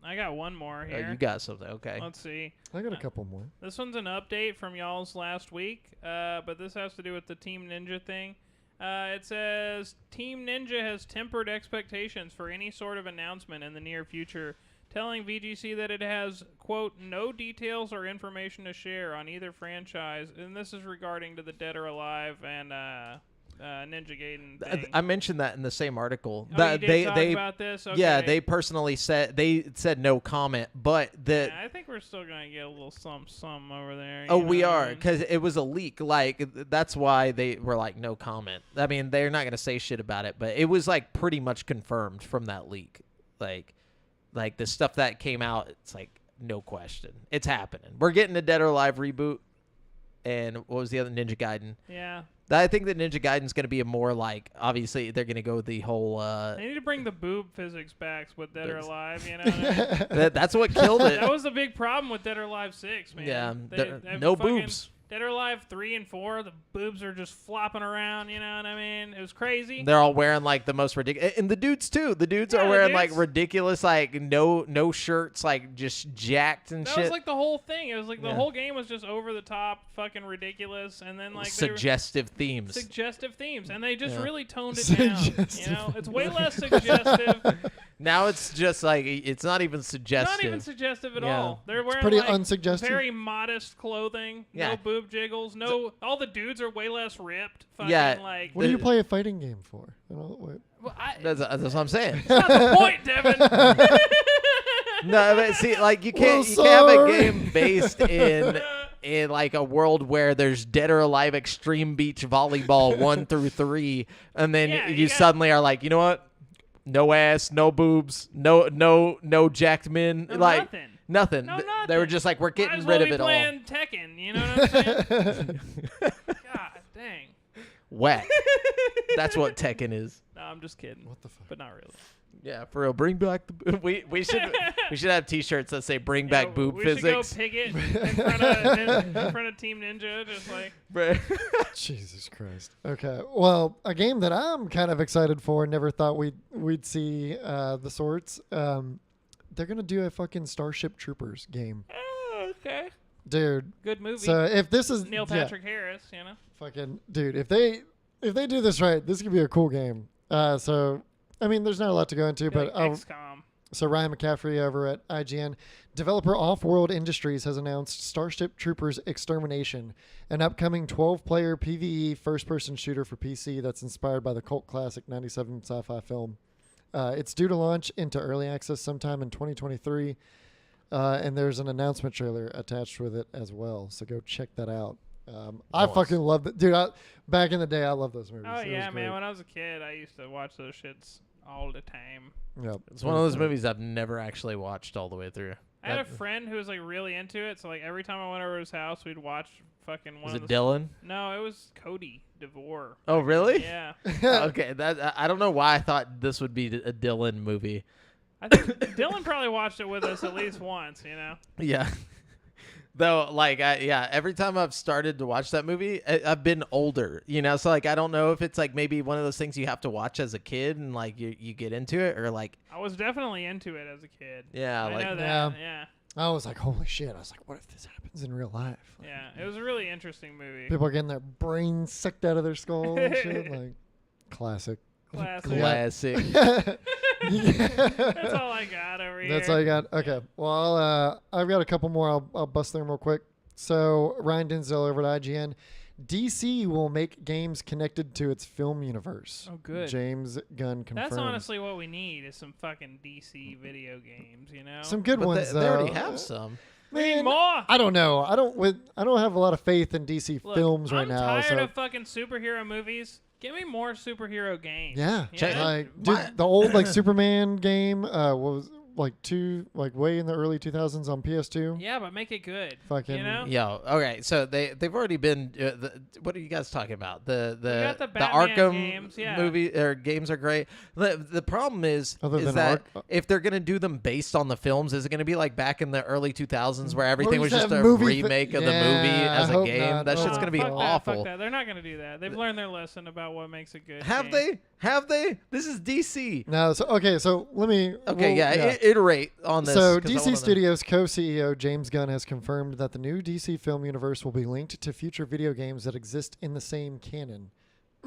I got one more Oh, here. you got something. Okay. Let's see. I got a couple more. This one's an update from y'all's last week, but this has to do with the Team Ninja thing. It says Team Ninja has tempered expectations for any sort of announcement in the near future, telling VGC that it has, quote, no details or information to share on either franchise, and this is regarding to the Dead or Alive and Ninja Gaiden thing. I mentioned that in the same article. Oh, that you did talk they about this? Yeah, Okay. they personally said no comment, but the Yeah, I think we're still gonna get a little some over there. oh you know we what I are mean? because it was a leak. Like that's why they were like no comment. I mean they're not gonna say shit about it, but it was like pretty much confirmed from that leak. Like the stuff that came out, it's like no question, it's happening. We're getting a Dead or Alive reboot, and what was the other Ninja Gaiden? Yeah. I think that Ninja Gaiden's going to be a more like, obviously they're going to go the whole. They need to bring the boob physics back with Dead or There's- Alive, you know what I mean? That's what killed it. That was the big problem with Dead or Alive 6, man. Yeah, They no fucking- boobs. Dead or Alive 3 and 4, the boobs are just flopping around, you know what I mean? It was crazy. They're all wearing like the most ridiculous, and the dudes too. The dudes Yeah, are the wearing like dudes. ridiculous, like no shirts, like just jacked and That shit. was like the whole thing. It was like the Yeah. whole game was just over the top, fucking ridiculous, and then like they were Suggestive themes. suggestive themes, and they just Yeah. really toned it down. You Suggestive know, it's way less suggestive. Now it's just like it's not even suggestive. Not even suggestive at Yeah. all. They're wearing pretty like unsuggestive. very modest clothing. Yeah. No boob jiggles. No, all the dudes are way less ripped. Fucking Yeah. like. What do you play a fighting game for? Wait. Well, That's what I'm saying. That's not the point, Devin. No, but see, like you can't Well, have a sorry. game based in like a world where there's Dead or Alive Extreme Beach Volleyball 1 through 3, and then Yeah, you suddenly are like, you know what? No ass, no boobs, no jacked men, No, like nothing. nothing. No, They were nothing. just like, we're Might getting as well rid be of it all. playing Tekken, you know what I'm saying? God dang. Whack. That's what Tekken is. No, I'm just kidding. What the fuck? But not really. Yeah, for real. Bring back the we should have T-shirts that say "Bring back boob we physics." should go picket in front of Team Ninja, just like. Jesus Christ. Okay. Well, a game that I'm kind of excited for. Never thought we'd see the sorts. They're gonna do a fucking Starship Troopers game, Oh, okay. dude. Good movie. So if this is Neil Patrick Harris, you know. fucking dude, if they do this right, this could be a cool game. So I mean, there's not a lot to go into, but Like XCOM. so Ryan McCaffrey over at IGN, developer Off-World Industries has announced Starship Troopers Extermination, an upcoming 12-player PvE first-person shooter for PC that's inspired by the cult classic 97 sci-fi film. It's due to launch into early access sometime in 2023, and there's an announcement trailer attached with it as well, so go check that out. I Nice. fucking love it. Dude, back in the day, I loved those movies. Oh It yeah, was man. great. When I was a kid, I used to watch those shits all the time. Yep. It's one of those movies I've never actually watched all the way through. I had a friend who was like really into it, so like every time I went over to his house, we'd watch fucking one Was of it the. Dylan? No, it was Cody DeVore. Oh, really? Yeah, Okay, I don't know why I thought this would be a Dylan movie. I think Dylan probably watched it with us at least once. You know. Yeah. Though, like, every time I've started to watch that movie, I've been older, you know? So, like, I don't know if it's, like, maybe one of those things you have to watch as a kid and, like, you get into it, or, like... I was definitely into it as a kid. Yeah, I like... know that. Yeah. Yeah. I was like, holy shit. I was like, what if this happens in real life? Like, Yeah. It was a really interesting movie. people are getting their brains sucked out of their skull and shit. Like, classic. Classic. Classic. That's all I got over here. That's all you got. Okay. Well, I've got a couple more. I'll bust through them real quick. So Ryan Denzel over at IGN. DC will make games connected to its film universe. Oh, good. James Gunn confirmed. That's honestly what we need is some fucking DC video games, you know? some good But ones. they already though. have some. We need Man, more. I don't know. I don't have a lot of faith in DC Look, films right I'm now. tired So of fucking superhero movies. Give me more superhero games. yeah, You Check- know? like dude, the old like Superman game was like way in the early 2000s on PS2. Yeah, but make it good. Fucking You know? Yo, okay, so they've already been. What are you guys talking about? got the the Batman Arkham games, yeah. movie or games are great. The problem is Other than that Ark- if they're gonna do them based on the films, is it gonna be like back in the early 2000s where everything was is just that a movie remake of the Yeah, movie as I a hope game? not. That Oh, shit's gonna be fuck awful. That, fuck that. They're not gonna do that. They've learned their lesson about what makes a good Have game. they? Have they? This is DC. No, so okay, so let me. Okay, well, yeah, iterate on this. So 'cause I DC wanna- Studios co-CEO James Gunn has confirmed that the new DC film universe will be linked to future video games that exist in the same canon.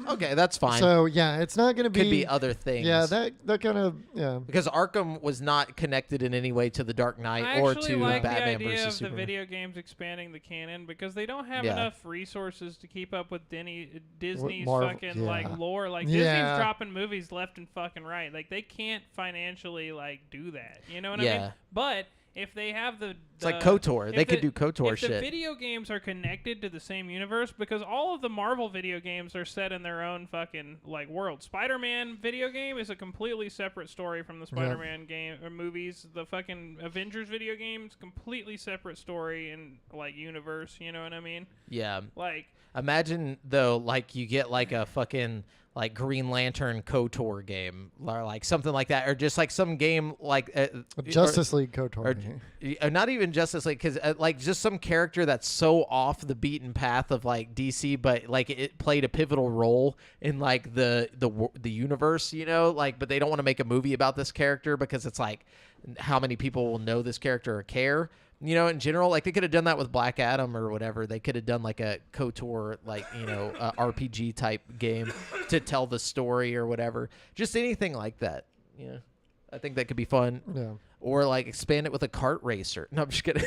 Okay, that's fine. So yeah, it's not going to Could be other things. Yeah, that kind of because Arkham was not connected in any way to the Dark Knight I or actually to like Batman the idea versus of Superman. the video games expanding the canon because they don't have Yeah. enough resources to keep up with Disney's Marvel- fucking yeah. like lore. Like Yeah. Disney's dropping movies left and fucking right. Like they can't financially like do that. You know what I Yeah. mean? But if they have It's like KOTOR. if They could the- do KOTOR if the shit. video games are connected to the same universe, because all of the Marvel video games are set in their own fucking like world. Spider-Man video game is a completely separate story from the Spider-Man game or movies. The fucking Avengers video games completely separate story and like universe. You know what I mean? Yeah. Like Imagine though, like you get like a fucking like Green Lantern KOTOR game or like something like that, or just like some game like Justice League KOTOR. or not even Justice League, because like just some character that's so off the beaten path of like DC, but like it played a pivotal role in like the universe, you know, like, but they don't want to make a movie about this character because it's like how many people will know this character or care. You know, in general, like they could have done that with Black Adam or whatever. They could have done like a KOTOR, like, you know, RPG type game to tell the story or whatever. Just anything like that. Yeah, I think that could be fun. Yeah. Or like expand it with a kart racer. No, I'm just kidding.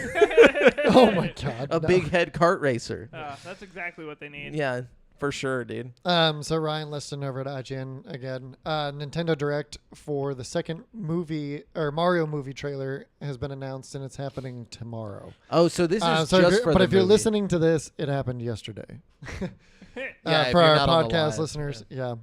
Oh my god. A no. big head kart racer. that's exactly what they need. Yeah, for sure, dude. So Ryan Liston over at IGN again. Nintendo Direct for the second movie or Mario movie trailer has been announced, and it's happening tomorrow. Oh, so this is So just for but the if you're movie. listening to this, it happened yesterday. Yeah, if for you're our not on the podcast live, listeners, yeah.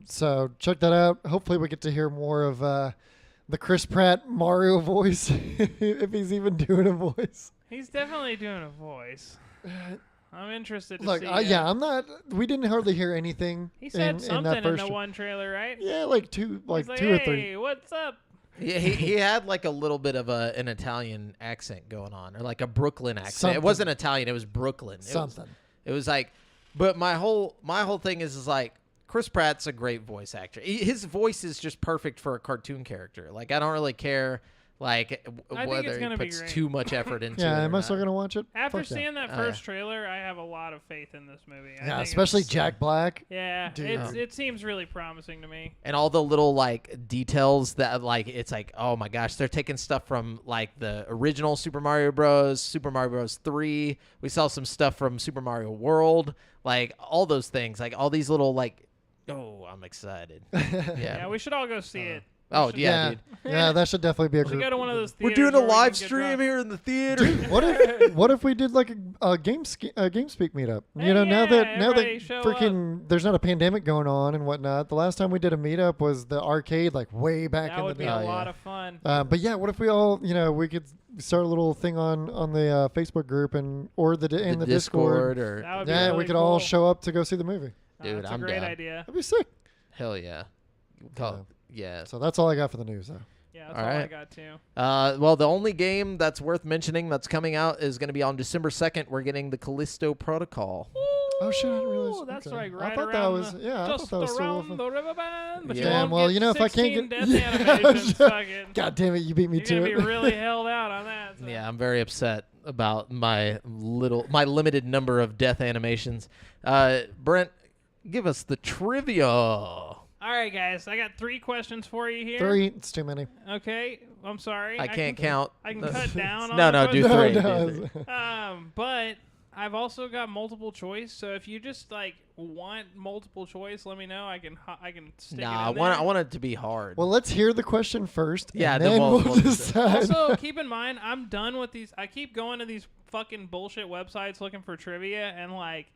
So check that out. Hopefully, we get to hear more of the Chris Pratt Mario voice, if he's even doing a voice. He's definitely doing a voice. I'm interested to Look, see. yeah, I'm not. We didn't hardly hear anything. He said in something that in first the one trailer, right? Yeah, like two He's or hey, three. what's up? Yeah, he had like a little bit of an Italian accent going on, or like a Brooklyn accent. Something. It wasn't Italian; it was Brooklyn. Something. It was like, but my whole thing is like Chris Pratt's a great voice actor. His voice is just perfect for a cartoon character. Like I don't really care like I think whether it's he gonna be puts great. too much effort into it. Yeah, or am I still not. gonna watch it? After Fuck yeah. seeing that Oh, first yeah. trailer, I have a lot of faith in this movie. I Yeah, think especially it's- Jack Black. Yeah, Dude. it seems really promising to me. And all the little like details that like it's like, oh my gosh, they're taking stuff from like the original Super Mario Bros, Super Mario Bros 3. We saw some stuff from Super Mario World, like all those things, like all these little like, oh, I'm excited. Yeah, Yeah. we should all go see it. Oh yeah, dude. Yeah, that should definitely be a We should group. go to one of those We're theaters doing a where we live can get stream drunk. here in the theater. What if we did like a GameSpeak meetup? Hey, You know, now that everybody show freaking there's not a pandemic going on and whatnot. The last time we did a meetup was the arcade, like way back That in would the be day. a Oh, lot yeah. of fun. But yeah, what if we all, we could start a little thing on the Facebook group or in the Discord. or That would be Yeah, really we could cool. all show up to go see the movie. Dude, That's I'm a great down. idea. That'd be sick. hell yeah. Oh, yeah. So that's all I got for the news, though. Yeah, that's All all I right. got too. Well, the only game that's worth mentioning that's coming out is going to be on December 2nd. We're getting the Callisto Protocol. Oh shit! I didn't realize. Ooh, that's okay. like I right thought around that was the, I just thought that was around still. the river band. But Yeah, you won't well, get you know, if I can't 16 get- death animations, fucking, God damn it! You beat me you're to gonna it. be really held out on that. So. Yeah, I'm very upset about my limited number of death animations. Brent, give us the trivia. All right, guys, I got 3 questions for you here. 3. It's too many. Okay, I'm sorry. I can't count. I can cut down on No, the no, do questions. 3. No, do no. 3. But I've also got multiple choice, so if you just like want multiple choice, let me know. I can stick Nah, it in I there. want it to be hard. Well, let's hear the question first. Yeah, and then then we'll we'll decide. decide. Also, keep in mind, I'm done with these. I keep going to these fucking bullshit websites looking for trivia, and like,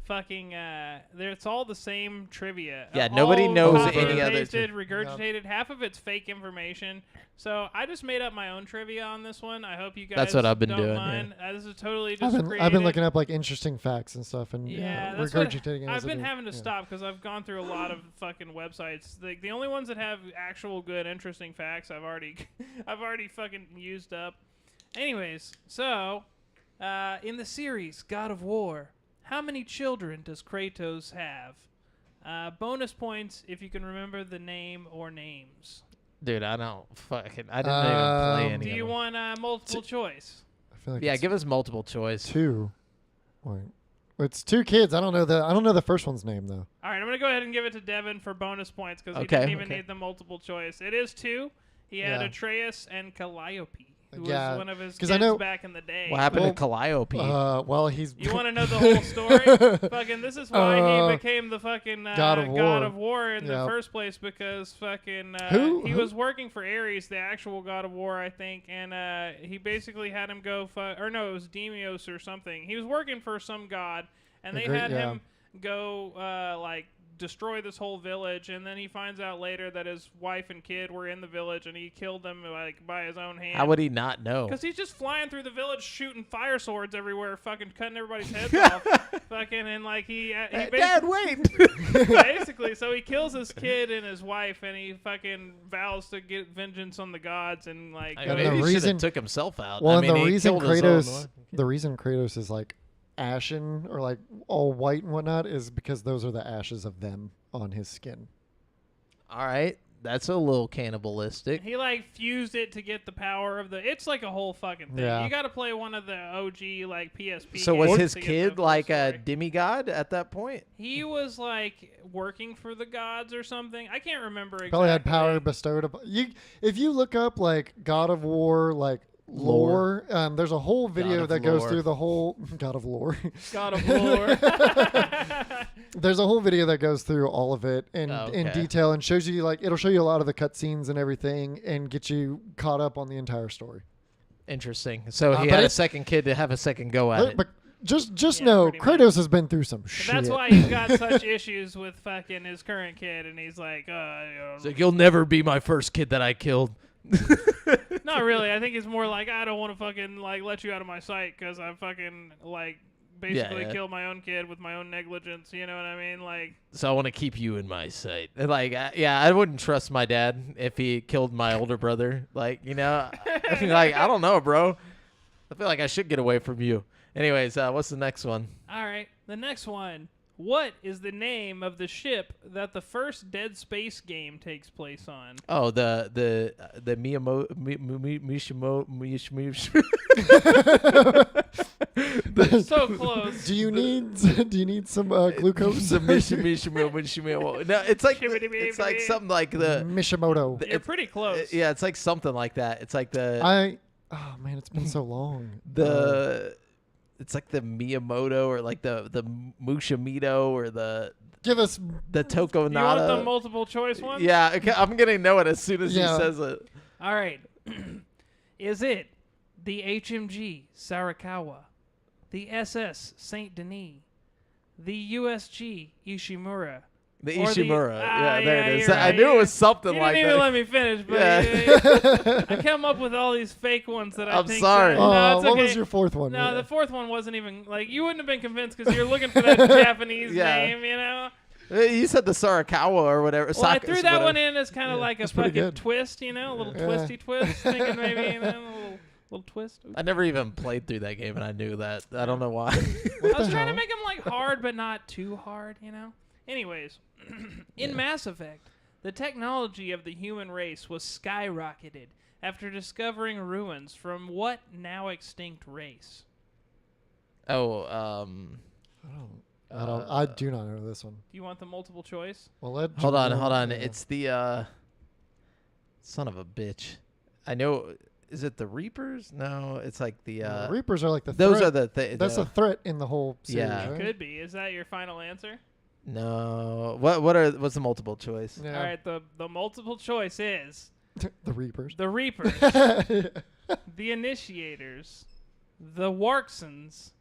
fucking, it's all the same trivia. Yeah, nobody All knows copy any and other pasted, regurgitated. Half of it's fake information. So I just made up my own trivia on this one. I hope you guys. That's what I've been don't doing, Mind. This is totally just I've been created. looking up like interesting facts and stuff and Yeah, that's what regurgitating. it I've as I been do. having to Yeah. stop because I've gone through a lot of fucking websites. The only ones that have actual good, interesting facts, I've already fucking used up. Anyways, so in the series God of War, how many children does Kratos have? Bonus points if you can remember the name or names. Dude, I didn't even play any Do of you them. want multiple choice? I feel like Yeah, it's give us multiple choice. 2. Wait. It's 2 kids. I don't know the first one's name though. All right, I'm gonna go ahead and give it to Devin for bonus points because he Okay, didn't even okay. need the multiple choice. It is 2. He had Yeah. Atreus and Calliope, who Yeah, was one of his 'cause kids I know- back in the day. What happened Well, to Calliope? Well, he's. You want to know the whole story? Fucking, this is why he became the fucking God of War. in Yeah. the first place because fucking Who? was working for Ares, the actual God of War, I think, and he basically had him go or no, it was Deimos or something. He was working for some god, and they had him go like destroy this whole village, and then he finds out later that his wife and kid were in the village, and he killed them like by his own hand. How would he not know? Because he's just flying through the village shooting fire swords everywhere, fucking cutting everybody's heads off. Fucking, and like he Dad, wait! basically, so he kills his kid and his wife, and he fucking vows to get vengeance on the gods, and like. I Yeah, mean, the maybe he should reason- have took himself out. Well, I and mean, the he reason killed his own Kratos is like ashen or like all white and whatnot is because those are the ashes of them on his skin. All right, that's a little cannibalistic. He like fused it to get the power of the. It's like a whole fucking thing. Yeah. You got to play one of the OG like PSP. So was games his to get kid the full like a story. demigod at that point? He was like working for the gods or something. I can't remember exactly. Probably had power bestowed upon you. If you look up like God of War, like lore. There's a whole video of that goes lore. through the whole God of lore. God of War. There's a whole video that goes through all of it in Okay. detail and shows you it'll show you a lot of the cutscenes and everything and get you caught up on the entire story. Interesting. So he but had a it's- second kid to have a second go at it. But just Yeah, know pretty much. Kratos has been through some shit. That's why he's got such issues with fucking his current kid, and he's like, It's like, you'll never be my first kid that I killed. not really. I think it's more like, I don't want to fucking let you out of my sight because I fucking basically yeah. killed my own kid with my own negligence. You know what I mean? Like, So I want to keep you in my sight. And I wouldn't trust my dad if he killed my older brother. I don't know, bro. I feel like I should get away from you. Anyways, what's the next one? all right, the next one. What is the name of the ship that the first Dead Space game takes place on? Oh, the So close. Do you need some glucose? No, it's like something like the Mishimoto. You're pretty close. yeah, it's like something like that. It's like the Oh man, it's been so long. it's like the Miyamoto or like the Mushimito or the Give us Tokonada. You want the multiple choice one? Yeah, okay, I'm gonna know it as soon as Yeah. he says it. All right. Is it the HMG Sarakawa, the SS Saint Denis, the USG Ishimura? The Or the- Ishimura. Ah, yeah, there yeah, it is. you're I right, knew it yeah. was something You like didn't even that. let me finish, but Yeah. I come up with all these fake ones that I I'm think. sorry. No, it's what okay. was your fourth one? No, the fourth one wasn't even you wouldn't have been convinced because you're looking for that Japanese Yeah. name, you know. You said the Sarakawa or whatever. Well, I threw that one in as kind of Yeah, like a that's pretty fucking good. twist, you know, a little Yeah. twisty twist, thinking maybe a little twist. I never even played through that game, and I knew that. I don't know why. What I was the trying to hell? make them hard, but not too hard, you know. Anyways, in Mass Effect, the technology of the human race was skyrocketed after discovering ruins from what now extinct race? Oh, I do not know this one. Do you want the multiple choice? Well, hold on. Yeah. It's the son of a bitch. I know. Is it the Reapers? No, it's like the. Reapers are like the Those threat. are the. That's the a threat in the whole series, Yeah. right? Could be. Is that your final answer? No. What's the multiple choice? Yeah. All right. The multiple choice is The Reapers. the Reapers, the Initiators, the Warxons,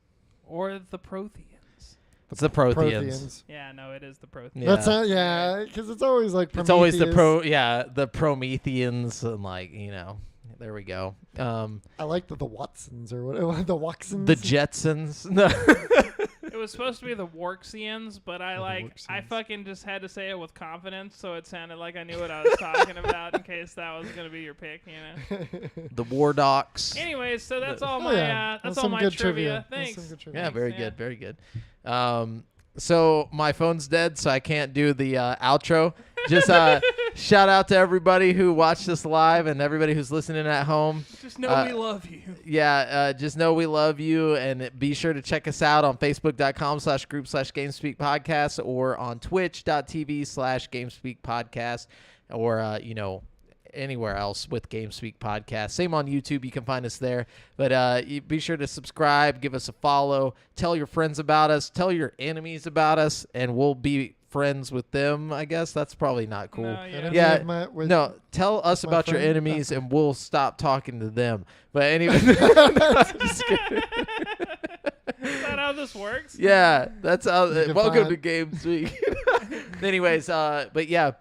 or the Protheans. It's the Protheans. Yeah, no, it is the Protheans. Yeah. That's because it's always like It's always the Prometheus. the Prometheans and there we go. I like the Watsons or whatever. The Watsons. The Jetsons. No. It was supposed to be the Warxians, but I Warxians. fucking just had to say it with confidence, so it sounded like I knew what I was talking about in case that was gonna be your pick, you know. The War Docs. Anyways, so that's all Oh, my yeah. that's That's all some my good trivia. That's Thanks. some good trivia. Yeah, very Yeah. good, very good. So my phone's dead, so I can't do the outro. Just shout out to everybody who watched this live and everybody who's listening at home. Just know we love you. Yeah, just know we love you, and be sure to check us out on Facebook.com/group/GameSpeak Podcast or on Twitch.tv/GameSpeak Podcast or anywhere else with GameSpeak Podcast. Same on YouTube. You can find us there. But be sure to subscribe, give us a follow, tell your friends about us, tell your enemies about us, and we'll be friends with them. I guess that's probably not cool. No, Enemy Yeah, of my- with- No, tell us my about your friend? enemies, and we'll stop talking to them. But anyway, just kidding. Is that how this works? Yeah, that's how. You can Welcome find- to Games Week. Anyways, but yeah,